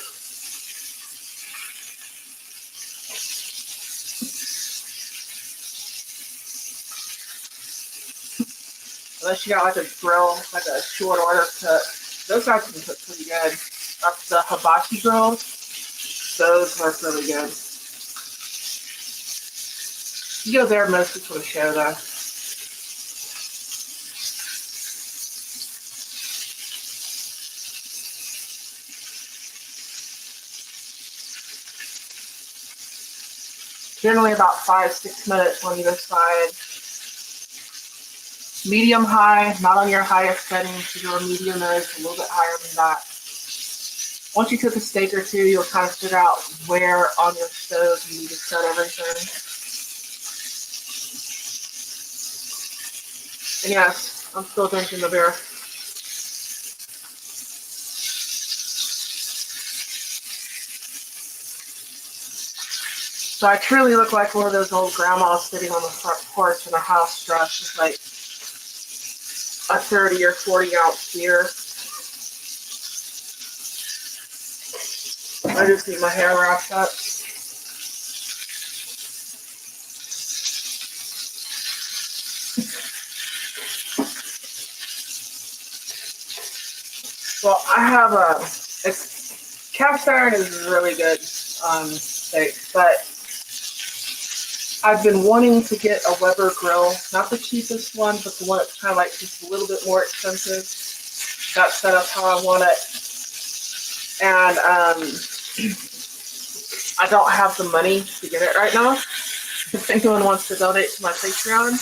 Unless you got like a grill, like a short order cut Those actually cook pretty good. That's the hibachi grills. Those are really good. You go there mostly for the show, though. Generally about 5-6 minutes on either side. Medium high, not on your highest setting, because your medium is a little bit higher than that. Once you cook a steak or two, you'll kind of figure out where on your stove you need to set everything. And yes, I'm still drinking the beer. So I truly look like one of those old grandmas sitting on the front porch in a house dressed with like a 30 or 40 ounce beer. I just need my hair wrapped up. Well, I have cast iron is really good steak, but I've been wanting to get a Weber grill, not the cheapest one, but the one that's kind of like just a little bit more expensive. That's set up how I want it. And I don't have the money to get it right now. If anyone wants to donate to my Patreon,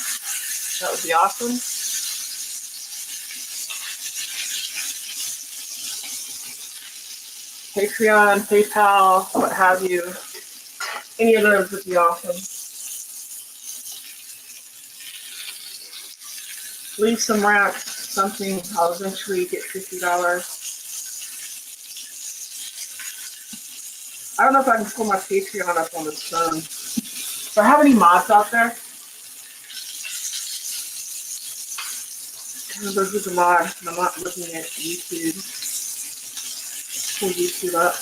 that would be awesome. Patreon, PayPal, what have you. Any of those would be awesome. Leave some racks, something. I'll eventually get $50. I don't know if I can pull my Patreon up on this phone. Do I have any mods out there? Those are the mods, and I'm not looking at YouTube. Pull YouTube up.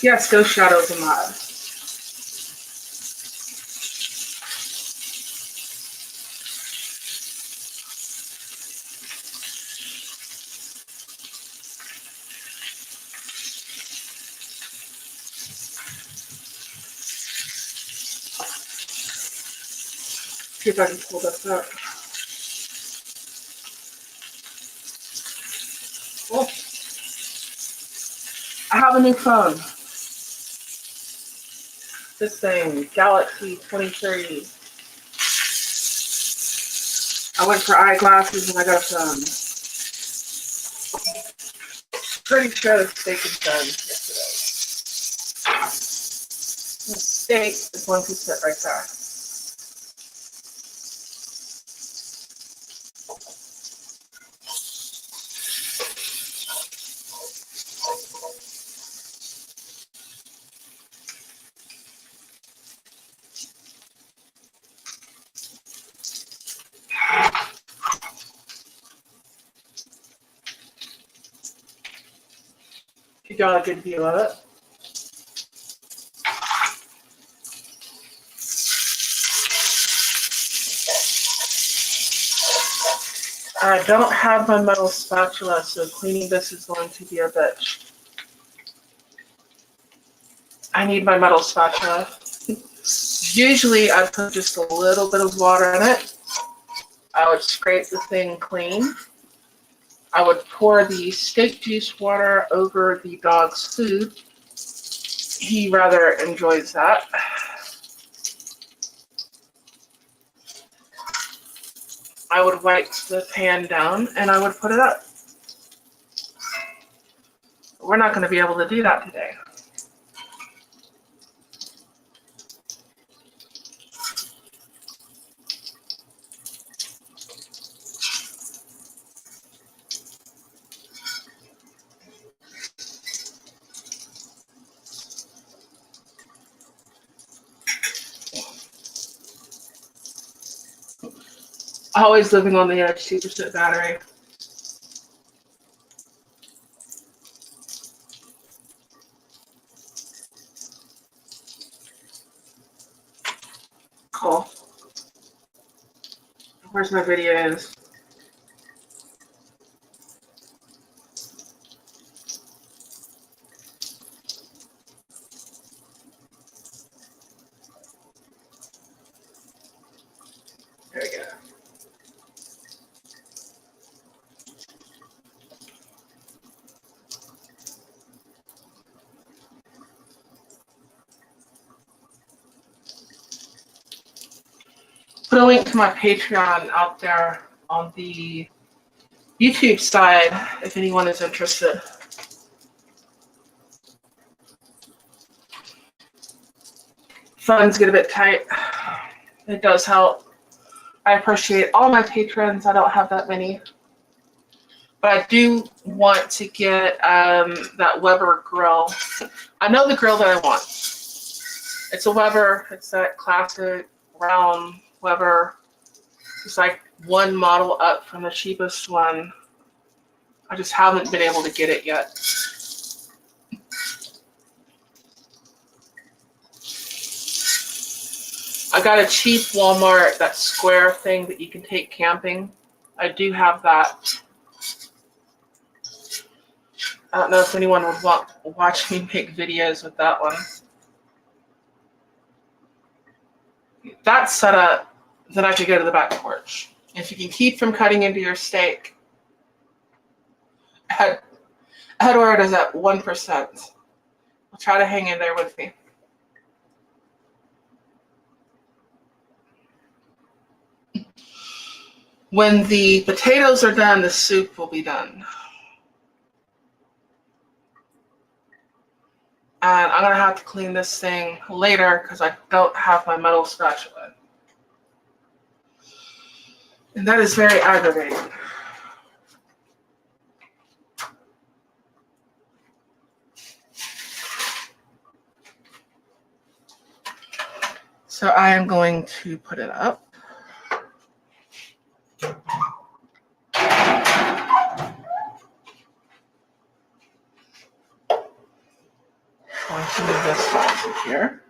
Yes, Ghost Shadow's a mod. See if I can pull this up. Oh. I have a new phone. This thing, Galaxy 2030. I went for eyeglasses and I got a phone. Pretty sure the steak is done yesterday. The steak is going to sit right there. You got a good view of it. I don't have my metal spatula, so cleaning this is going to be a bitch. I need my metal spatula. Usually I put just a little bit of water in it. I would scrape the thing clean. I would pour the steak juice water over the dog's food. He rather enjoys that. I would wipe the pan down and I would put it up. We're not going to be able to do that today. Always living on the edge, 2% battery. Cool. Where's my videos? There we go. Put a link to my Patreon out there on the YouTube side if anyone is interested. Funds get a bit tight. It does help. I appreciate all my patrons. I don't have that many. But I do want to get that Weber grill. I know the grill that I want. It's a Weber. It's that classic round Weber. It's like one model up from the cheapest one. I just haven't been able to get it yet. I got a cheap Walmart, that square thing that you can take camping. I do have that. I don't know if anyone would watch me make videos with that one. That's set up, then I could go to the back porch. If you can keep from cutting into your steak, Edward is at 1%. I'll try to hang in there with me. When the potatoes are done, the soup will be done. And I'm gonna have to clean this thing later because I don't have my metal spatula. And that is very aggravating. So I am going to put it up. Going to move this side here.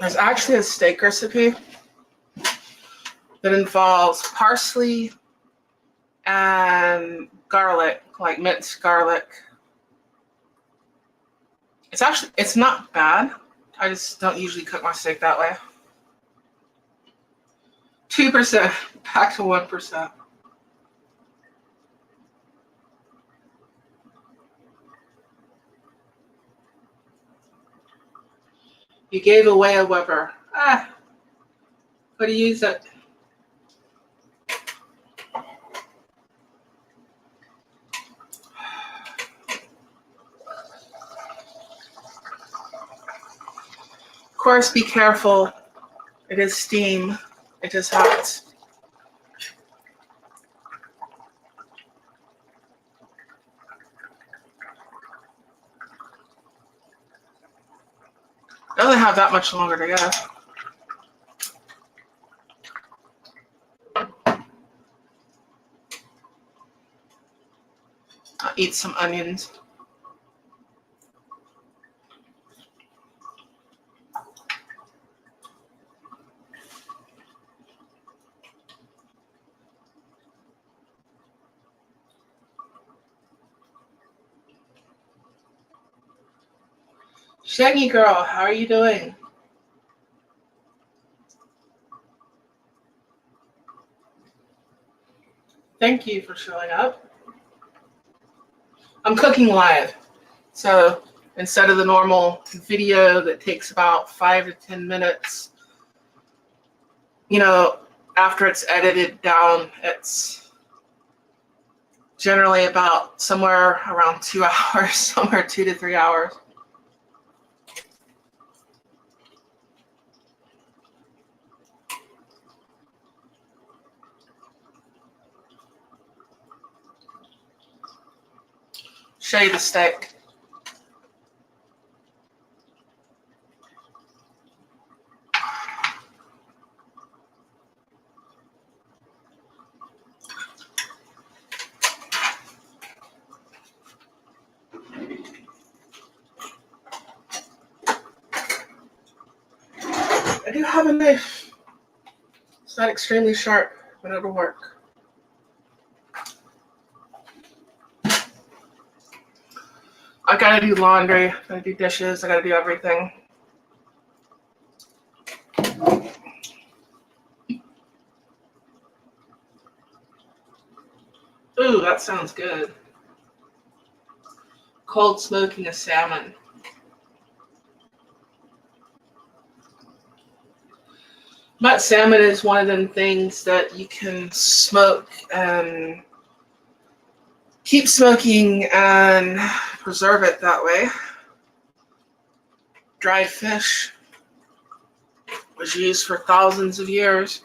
There's actually a steak recipe that involves parsley and garlic, like minced garlic. It's not bad. I just don't usually cook my steak that way. 2%, back to 1%. You gave away a Weber. Could have used it. Of course, be careful. It is steam. It is hot. I don't have that much longer to go. I'll eat some onions. Shaggy girl, how are you doing? Thank you for showing up. I'm cooking live. So instead of the normal video that takes about 5 to 10 minutes, you know, after it's edited down, it's generally about somewhere around 2 hours, somewhere 2 to 3 hours. Show you the steak. I do have a knife. It's not extremely sharp, but it'll work. I gotta do laundry, I gotta do dishes, I gotta do everything. Ooh, that sounds good. Cold smoking a salmon. But salmon is one of them things that you can smoke and keep smoking and preserve it that way. Dried fish was used for thousands of years.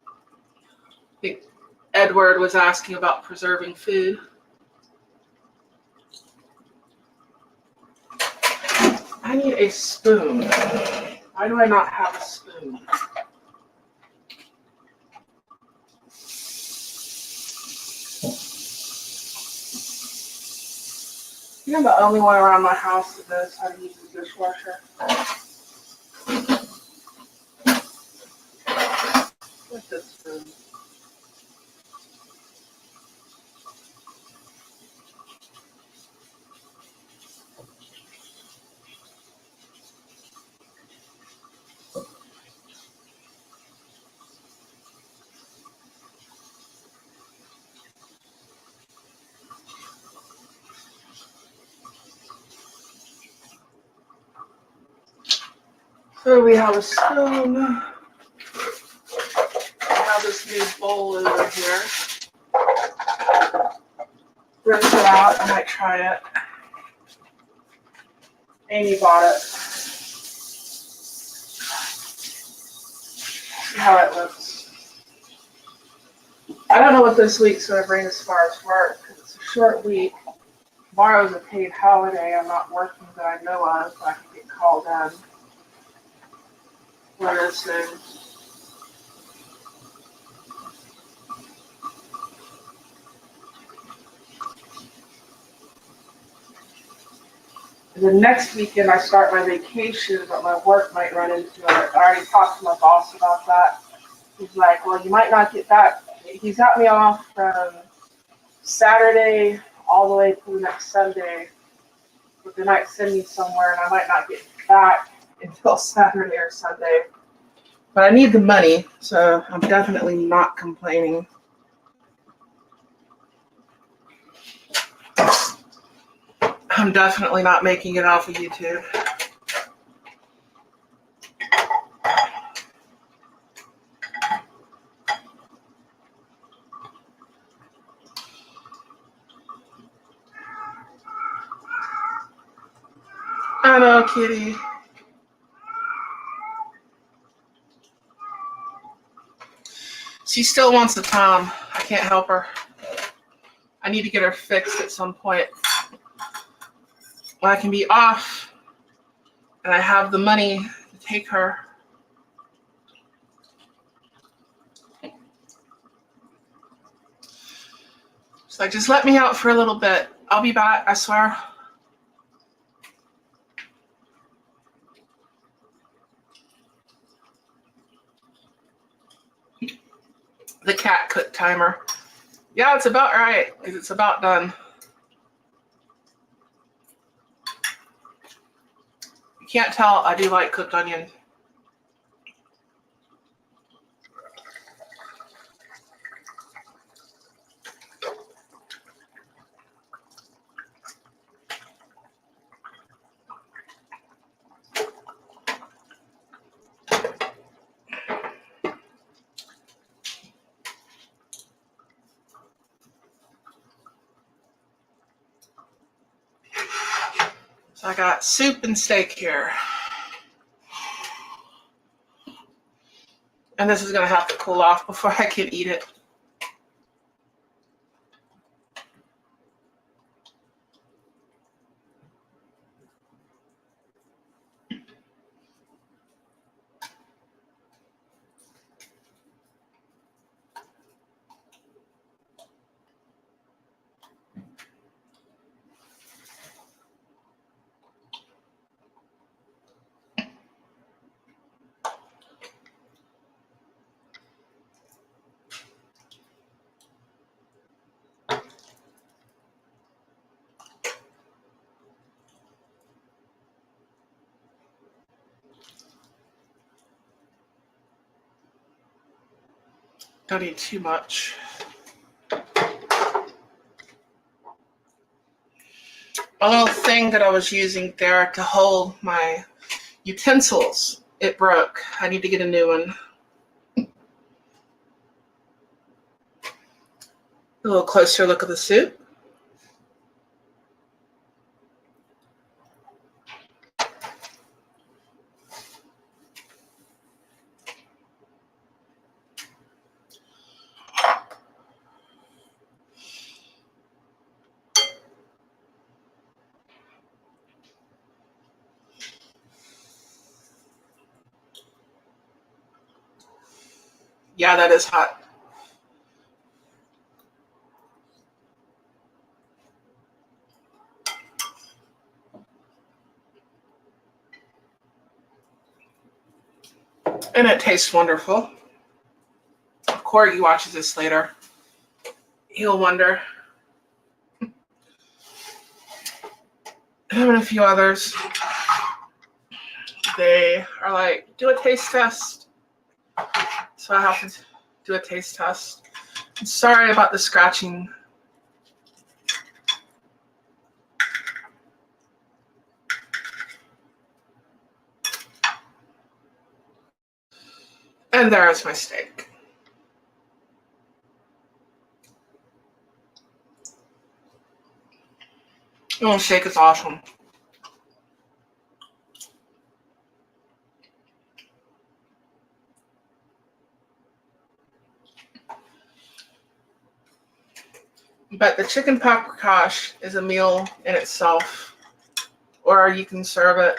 I think Edward was asking about preserving food. I need a spoon. Why do I not have a spoon? I'm the only one around my house that knows how to use the dishwasher. What's this spoon? So we have a spoon. I have this new bowl over here. Rinse it out. I might try it. Amy bought it. See how it looks. I don't know what this week's going to bring as far as work, because it's a short week. Tomorrow's a paid holiday. I'm not working that I know of, so I can get called in. What is this? The next weekend I start my vacation, but my work might run into it. I already talked to my boss about that. He's like, well, you might not get back. He's got me off from Saturday all the way to the next Sunday. But they might send me somewhere and I might not get back until Saturday or Sunday. But I need the money, so I'm definitely not complaining. I'm definitely not making it off of YouTube. I know, kitty. She still wants a Tom. I can't help her. I need to get her fixed at some point. When I can be off and I have the money to take her. She's like, just let me out for a little bit. I'll be back, I swear. The cat cook timer. Yeah, it's about right, because it's about done. You can't tell, I do like cooked onion. So I got soup and steak here. And this is going to have to cool off before I can eat it. Don't eat too much. A little thing that I was using there to hold my utensils, it broke. I need to get a new one. A little closer look at the soup. Yeah, that is hot. And it tastes wonderful. If Corey watches this later, he'll wonder. Him and a few others, they are like, do a taste test. So I have to do a taste test. I'm sorry about the scratching. And there is my steak. Oh, steak is awesome. But the chicken paprikash is a meal in itself, or you can serve it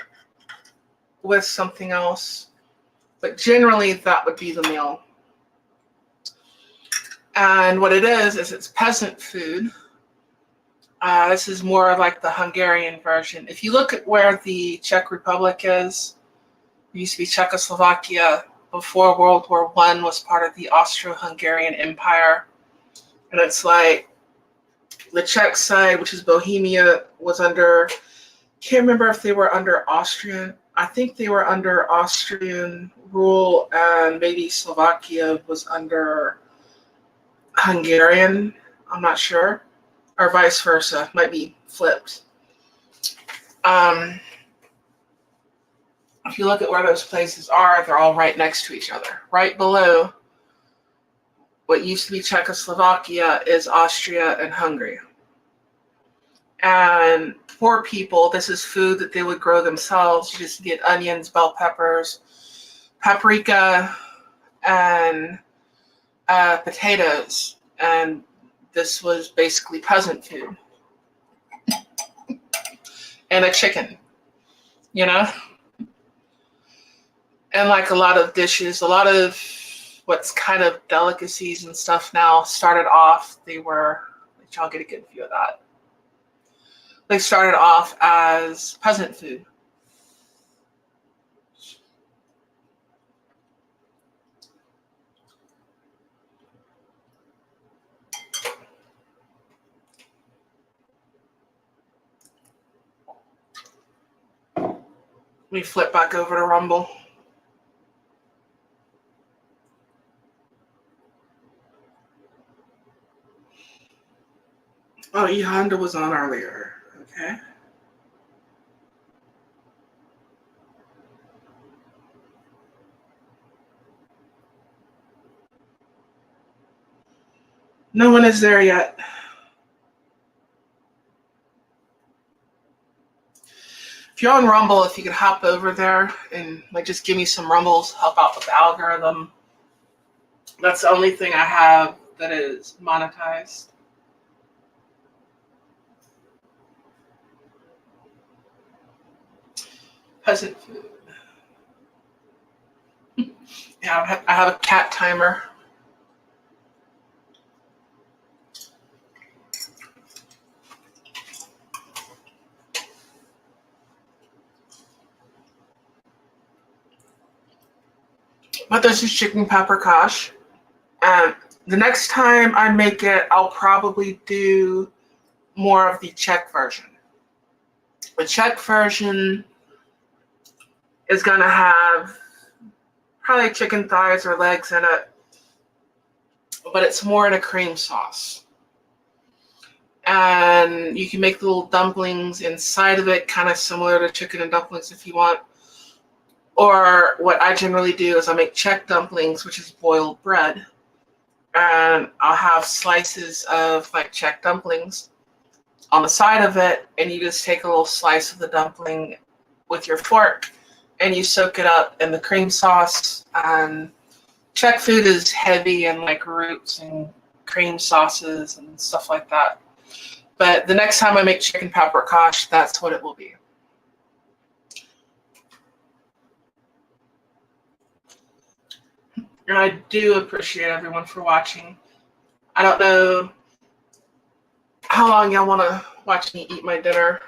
with something else. But generally, that would be the meal. And what it is it's peasant food. This is more like the Hungarian version. If you look at where the Czech Republic is, it used to be Czechoslovakia before World War I was part of the Austro-Hungarian Empire. And it's like the Czech side, which is Bohemia, was under, can't remember if they were under Austrian. I think they were under Austrian rule, and maybe Slovakia was under Hungarian. I'm not sure. Or vice versa. Might be flipped. If you look at where those places are, they're all right next to each other. Right below what used to be Czechoslovakia is Austria and Hungary. And poor people, this is food that they would grow themselves. You just get onions, bell peppers, paprika, and potatoes. And this was basically peasant food. And a chicken, you know? And like a lot of dishes, a lot of what's kind of delicacies and stuff now started off, they were, let y'all get a good view of that. They started off as peasant food. We flip back over to Rumble. Oh, E Honda was on earlier. Okay. No one is there yet. If you're on Rumble, if you could hop over there and like just give me some rumbles, help out with the algorithm. That's the only thing I have that is monetized. Peasant food. Yeah, I have a cat timer. But this is chicken paprikash. And the next time I make it, I'll probably do more of the Czech version. The Czech version is going to have probably chicken thighs or legs in it, but it's more in a cream sauce. And you can make little dumplings inside of it, kind of similar to chicken and dumplings if you want. Or what I generally do is I make Czech dumplings, which is boiled bread. And I'll have slices of like Czech dumplings on the side of it, and you just take a little slice of the dumpling with your fork and you soak it up in the cream sauce. And Czech food is heavy in like roots and cream sauces and stuff like that. But the next time I make chicken paprikash, that's what it will be. And I do appreciate everyone for watching. I don't know how long y'all want to watch me eat my dinner.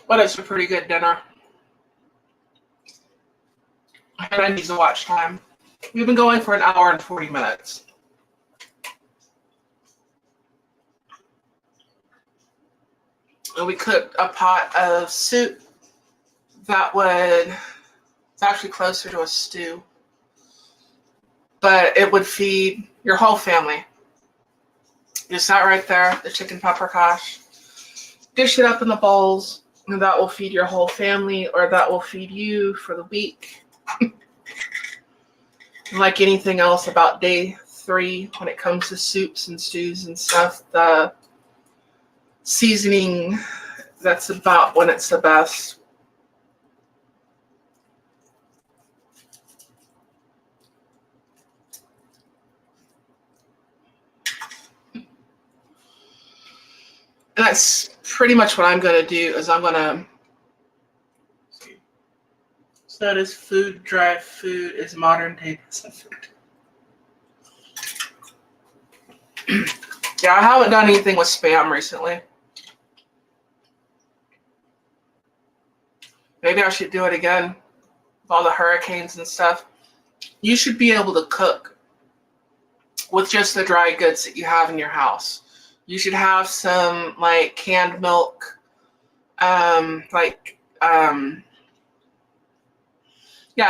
But it's a pretty good dinner. And I need to watch time. We've been going for 1 hour and 40 minutes. And we cooked a pot of soup that would, it's actually closer to a stew, but it would feed your whole family. Just that right there, the chicken paprikash. Dish it up in the bowls, and that will feed your whole family, or that will feed you for the week. Like anything else about day 3, when it comes to soups and stews and stuff, the seasoning, that's about when it's the best. And that's pretty much what I'm going to do, is I'm going to, so that is food, dry food is modern day food. Yeah, I haven't done anything with Spam recently. Maybe I should do it again with all the hurricanes and stuff. You should be able to cook with just the dry goods that you have in your house. You should have some like canned milk,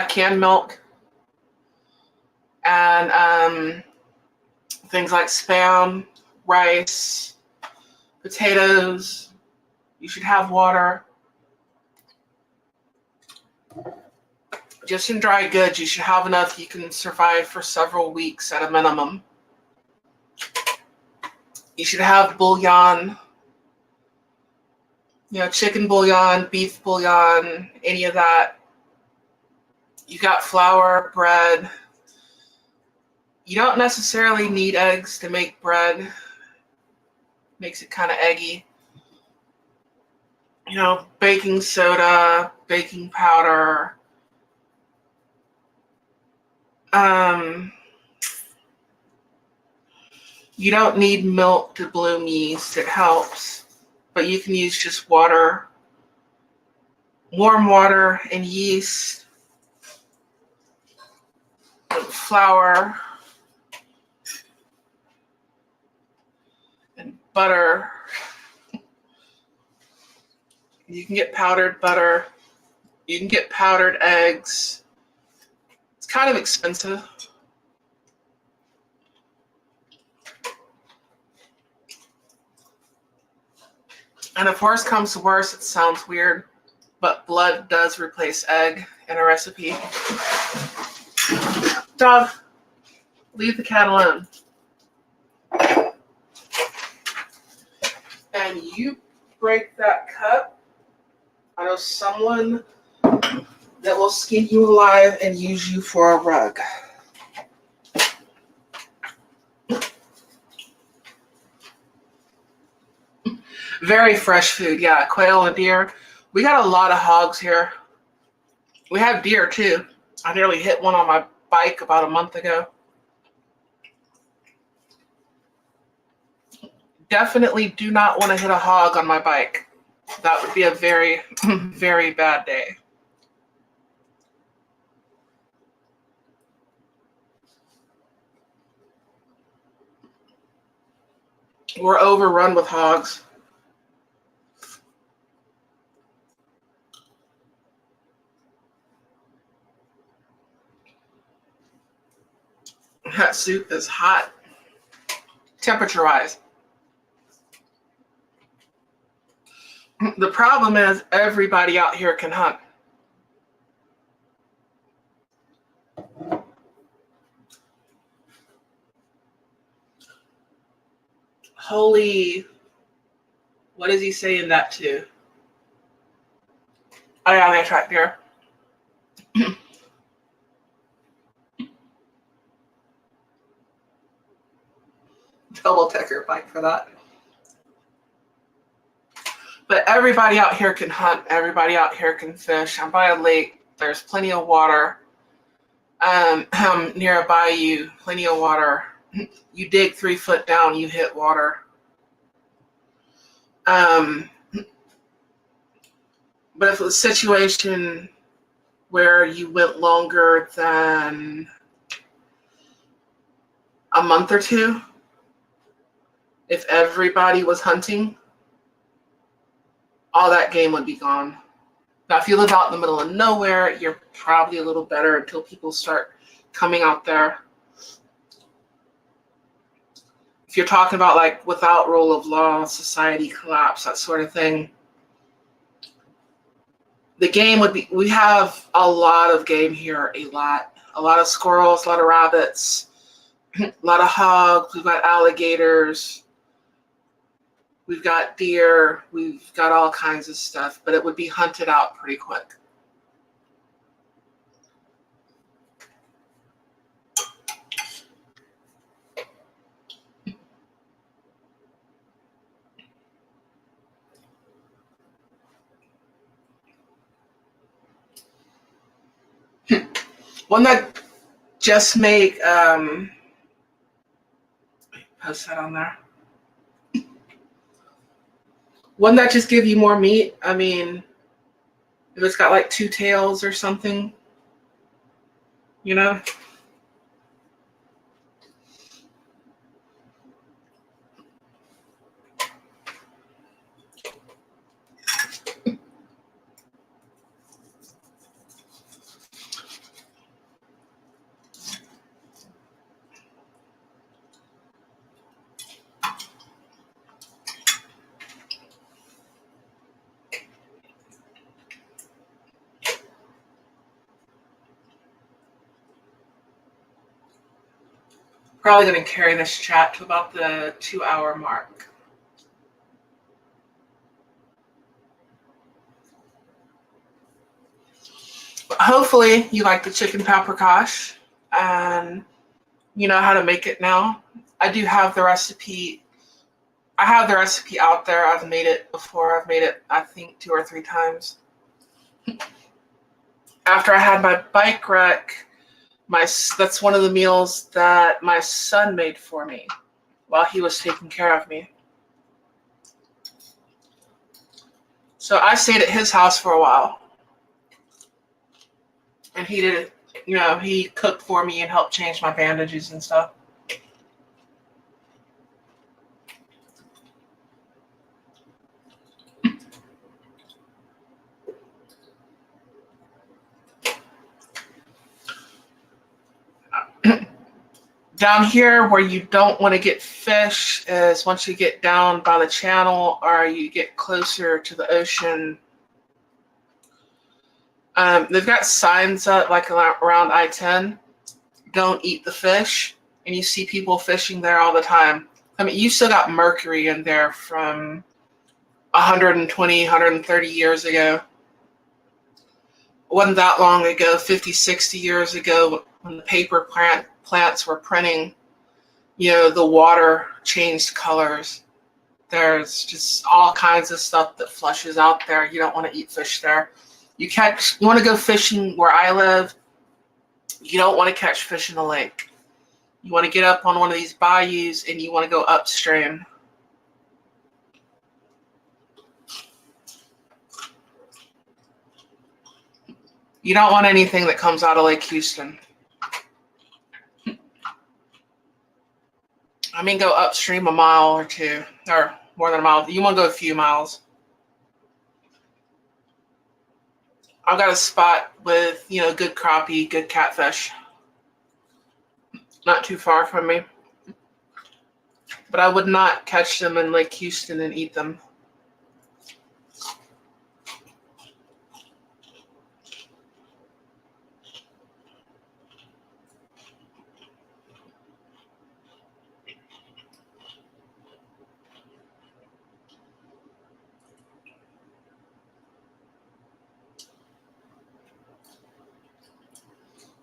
canned milk, and things like Spam, rice, potatoes. You should have water. Just in dry goods, you should have enough you can survive for several weeks at a minimum. You should have bouillon, chicken bouillon, beef bouillon, any of that. You got flour, bread. You don't necessarily need eggs to make bread. Makes it kind of eggy. Baking soda, baking powder. You don't need milk to bloom yeast. It helps, but you can use just water, warm water, and yeast, and flour, and butter. You can get powdered butter. You can get powdered eggs. It's kind of expensive. And if worse comes to worse, it sounds weird, but blood does replace egg in a recipe. Dog, leave the cat alone. And you break that cup, I know someone that will skin you alive and use you for a rug. Very fresh food, yeah. Quail and deer. We got a lot of hogs here. We have deer too. I nearly hit one on my bike about a month ago. Definitely do not want to hit a hog on my bike. That would be a very, very bad day. We're overrun with hogs. That soup is hot, temperature-wise. The problem is everybody out here can hunt. Holy, what is he saying that to? Oh yeah, they attract deer. Double ticker bike for that. But everybody out here can hunt. Everybody out here can fish. I'm by a lake. There's plenty of water. Near a bayou, plenty of water. You dig 3 foot down, you hit water. But if it was a situation where you went longer than a month or two, if everybody was hunting, all that game would be gone. Now, if you live out in the middle of nowhere, you're probably a little better until people start coming out there. If you're talking about like without rule of law, society collapse, that sort of thing, the game would be, we have a lot of game here, a lot of squirrels, a lot of rabbits, a lot of hogs, we've got alligators, we've got deer, we've got all kinds of stuff, but it would be hunted out pretty quick. One that just make, post that on there. One that just give you more meat. I mean, if it's got like 2 tails or something, you know? Probably going to carry this chat to about the 2-hour mark. But hopefully you like the chicken paprikash and you know how to make it now. I do have the recipe. I have the recipe out there. I've made it before. I've made it, I think, 2 or 3 times. After I had my bike wreck, that's one of the meals that my son made for me while he was taking care of me. So I stayed at his house for a while. And he did it, you know, he cooked for me and helped change my bandages and stuff. Down here where you don't want to get fish is once you get down by the channel or you get closer to the ocean, They've got signs up like around I-10, don't eat the fish, and you see people fishing there all the time. I mean, you still got mercury in there from 120, 130 years ago. It wasn't that long ago, 50, 60 years ago, when the paper plants were printing, the water changed colors. There's just all kinds of stuff that flushes out there. You don't want to eat fish there. You want to go fishing where I live. You don't want to catch fish in the lake. You want to get up on one of these bayous and you want to go upstream. You don't want anything that comes out of Lake Houston. I mean, go upstream a mile or two, or more than a mile. You want to go a few miles. I've got a spot with, good crappie, good catfish. Not too far from me. But I would not catch them in Lake Houston and eat them.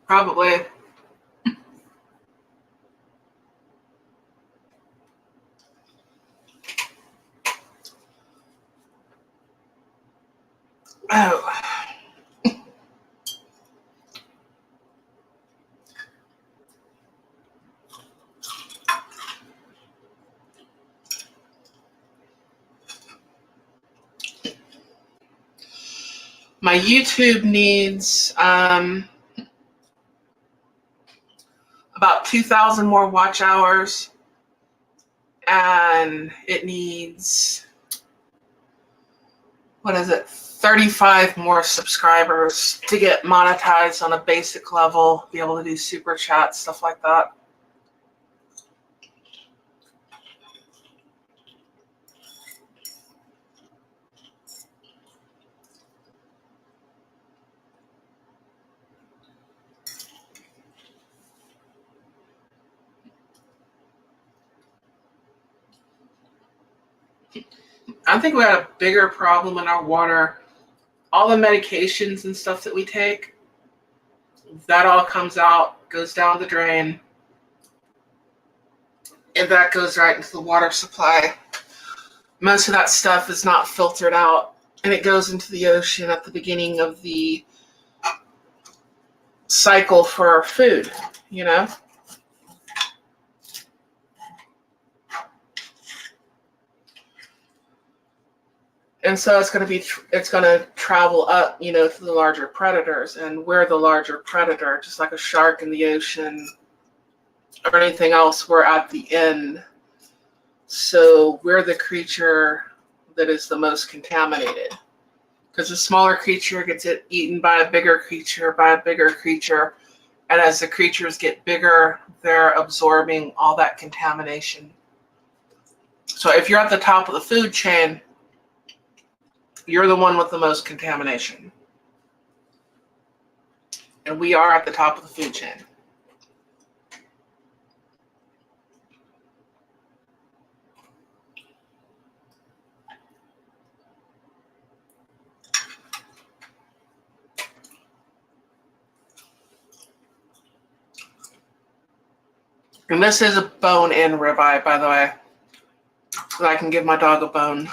Probably. Oh. My YouTube needs about 2,000 more watch hours, and it needs, 35 more subscribers to get monetized on a basic level, be able to do super chats, stuff like that. I think we had a bigger problem in our water. All the medications and stuff that we take, that all comes out, goes down the drain, and that goes right into the water supply. Most of that stuff is not filtered out, and it goes into the ocean at the beginning of the cycle for food, And so it's going to travel up, to the larger predators, and we're the larger predator, just like a shark in the ocean or anything else. We're at the end. So we're the creature that is the most contaminated, because the smaller creature gets eaten by a bigger creature, and as the creatures get bigger, they're absorbing all that contamination. So if you're at the top of the food chain, you're the one with the most contamination. And we are at the top of the food chain. And this is a bone-in ribeye, by the way, so I can give my dog a bone.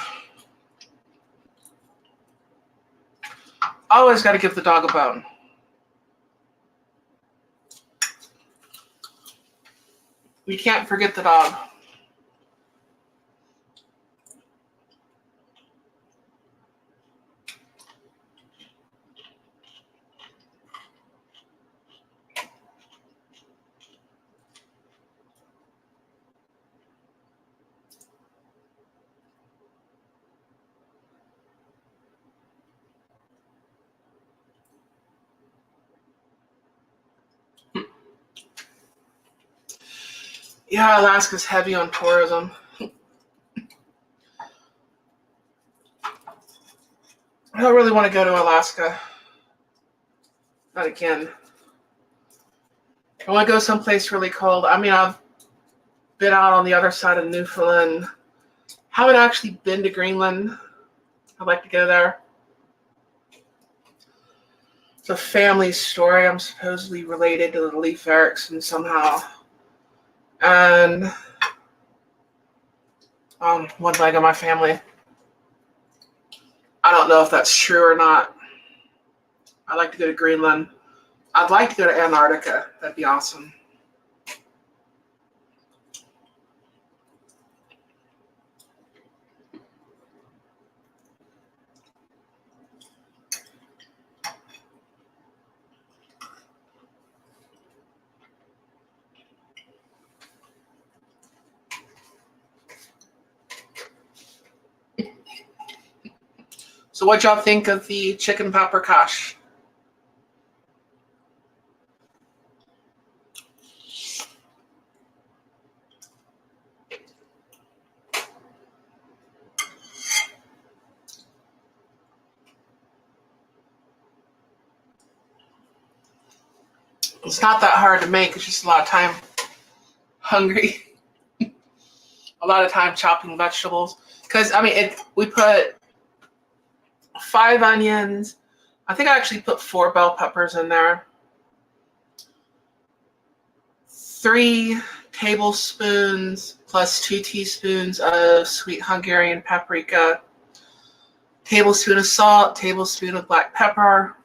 Always got to give the dog a bone. You can't forget the dog. Yeah, Alaska's heavy on tourism. I don't really want to go to Alaska. Not again. I want to go someplace really cold. I mean, I've been out on the other side of Newfoundland. Haven't actually been to Greenland. I'd like to go there. It's a family story. I'm supposedly related to the Leif Erikson somehow. And one leg of my family. I don't know if that's true or not. I'd like to go to Greenland. I'd like to go to Antarctica. That'd be awesome. So what y'all think of the chicken paprikash? It's not that hard to make. It's just a lot of time. Hungry. A lot of time chopping vegetables. Because, I mean, we put 5 onions. I think I actually put 4 bell peppers in there. 3 tablespoons plus 2 teaspoons of sweet Hungarian paprika. Tablespoon of salt, tablespoon of black pepper.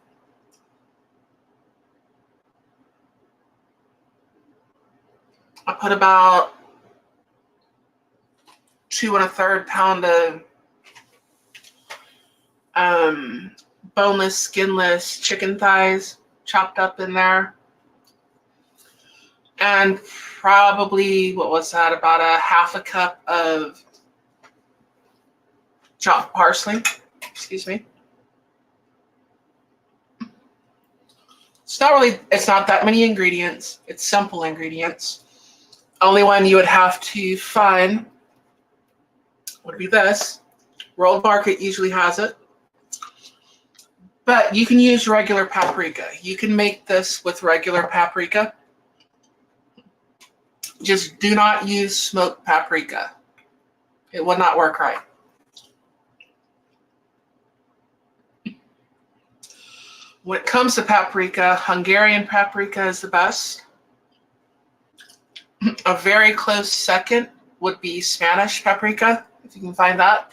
I put about 2 1/3 pound of boneless, skinless chicken thighs chopped up in there. And probably, what was that, about a 1/2 cup of chopped parsley. Excuse me. It's not that many ingredients. It's simple ingredients. Only one you would have to find would be this. World Market usually has it. But you can use regular paprika. You can make this with regular paprika. Just do not use smoked paprika. It would not work right. When it comes to paprika, Hungarian paprika is the best. A very close second would be Spanish paprika, if you can find that.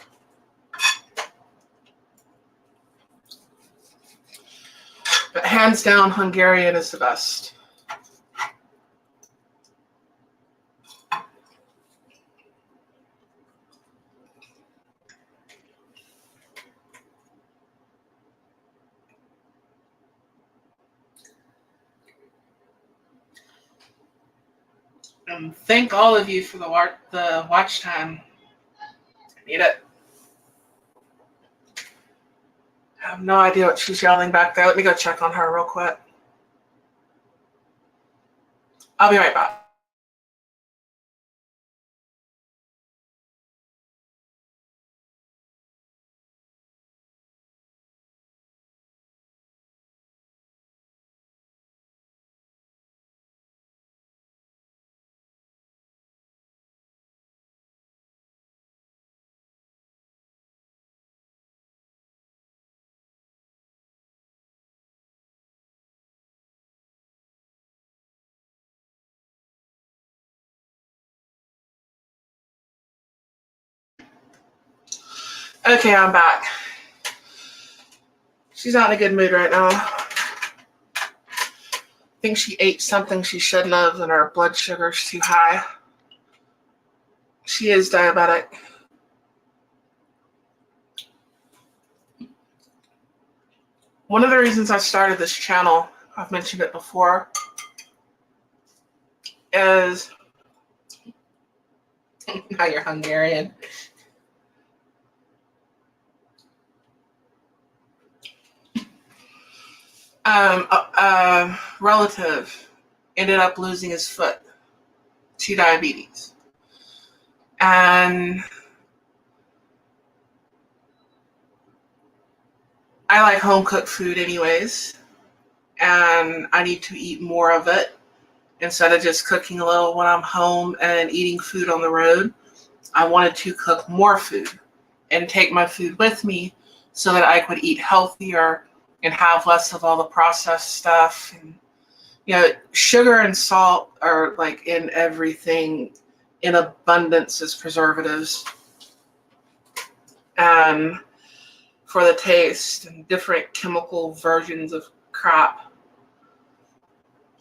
But hands down, Hungarian is the best. And thank all of you for the watch time. I need it. I have no idea what she's yelling back there. Let me go check on her real quick. I'll be right back. Okay, I'm back. She's not in a good mood right now. I think she ate something she shouldn't have and her blood sugar's too high. She is diabetic. One of the reasons I started this channel, I've mentioned it before, is now you're Hungarian. A relative ended up losing his foot to diabetes. And I like home cooked food anyways. and I need to eat more of it instead of just cooking a little when I'm home and eating food on the road. I wanted to cook more food and take my food with me so that I could eat healthier and have less of all the processed stuff. And sugar and salt are like in everything in abundance as preservatives and for the taste, and different chemical versions of crap.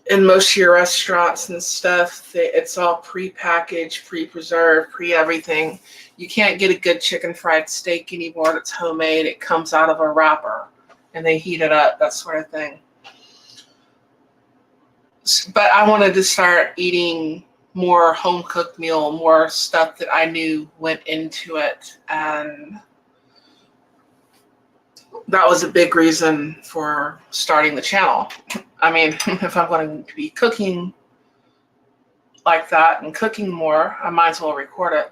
In most of your restaurants and stuff, it's all pre-packaged, pre-preserved, pre-everything. You can't get a good chicken fried steak anymore that's homemade. It comes out of a wrapper and they heat it up, that sort of thing. But I wanted to start eating more home-cooked meal, more stuff that I knew went into it. And that was a big reason for starting the channel. I mean, if I'm going to be cooking like that and cooking more, I might as well record it.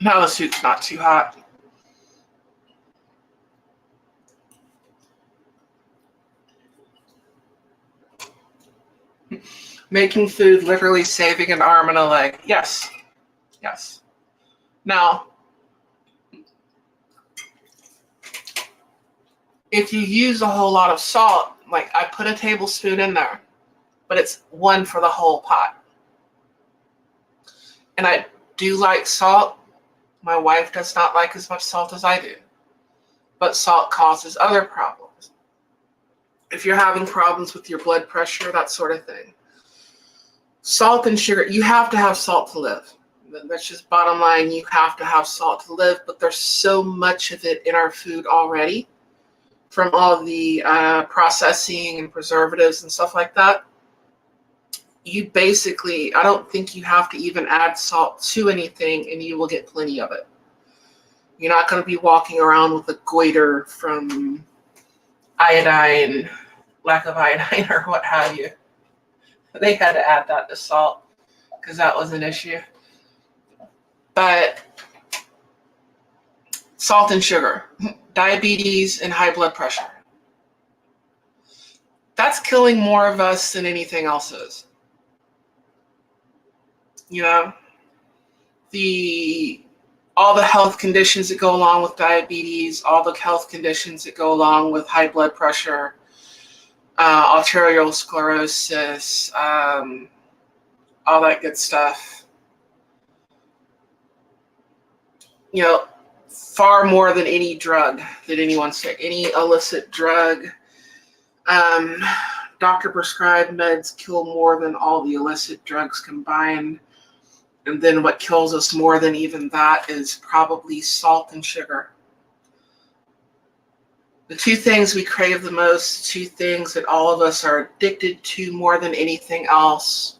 Now the soup's not too hot. Making food, literally saving an arm and a leg. Yes. Yes. Now, if you use a whole lot of salt, like I put a tablespoon in there, but it's one for the whole pot. And I do like salt. My wife does not like as much salt as I do. But salt causes other problems. If you're having problems with your blood pressure, that sort of thing. Salt and sugar, you have to have salt to live. That's just bottom line. You have to have salt to live, but there's so much of it in our food already from all the processing and preservatives and stuff like that. You basically, I don't think you have to even add salt to anything and you will get plenty of it. You're not going to be walking around with a goiter from iodine, lack of iodine or what have you. They had to add that to salt because that was an issue. But salt and sugar, diabetes and high blood pressure. That's killing more of us than anything else is. All the health conditions that go along with diabetes, all the health conditions that go along with high blood pressure, arterial sclerosis, all that good stuff. Far more than any drug that anyone's taking, any illicit drug. Doctor prescribed meds kill more than all the illicit drugs combined. And then what kills us more than even that is probably salt and sugar. The two things we crave the most, two things that all of us are addicted to more than anything else,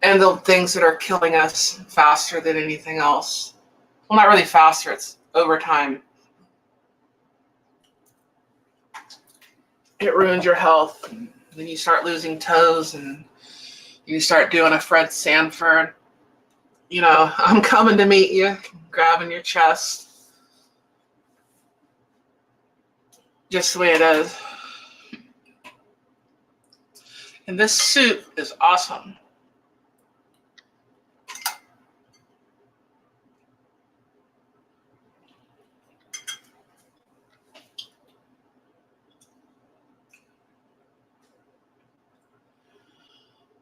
and the things that are killing us faster than anything else. Well, not really faster, it's over time. It ruins your health. Then you start losing toes and you start doing a Fred Sanford. I'm coming to meet you, grabbing your chest. Just the way it is. And this soup is awesome.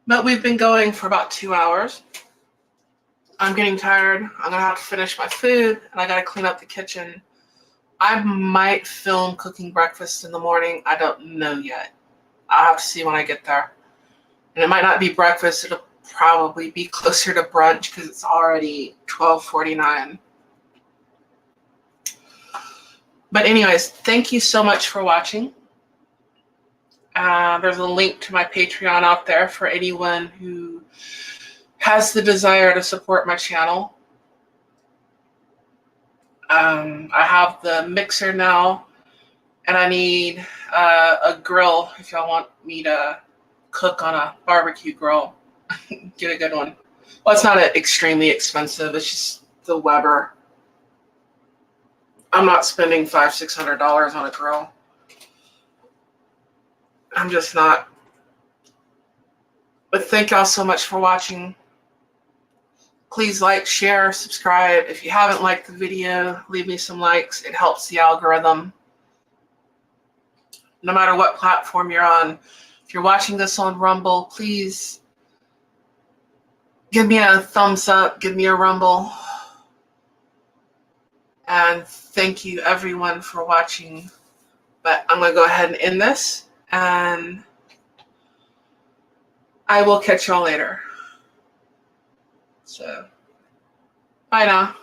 But we've been going for about 2 hours. I'm getting tired. I'm going to have to finish my food, and I got to clean up the kitchen. I might film cooking breakfast in the morning. I don't know yet. I'll have to see when I get there. And it might not be breakfast. It'll probably be closer to brunch because it's already 12:49. But anyways, thank you so much for watching. There's a link to my Patreon out there for anyone who has the desire to support my channel. I have the mixer now, and I need a grill if y'all want me to cook on a barbecue grill. Get a good one. Well, it's not extremely expensive. It's just the Weber. I'm not spending $500-$600 on a grill. I'm just not. But thank y'all so much for watching. Please like, share, subscribe. If you haven't liked the video, leave me some likes. It helps the algorithm. No matter what platform you're on, if you're watching this on Rumble, please give me a thumbs up, give me a rumble. And thank you everyone for watching. But I'm going to go ahead and end this, and I will catch y'all later. So, bye now.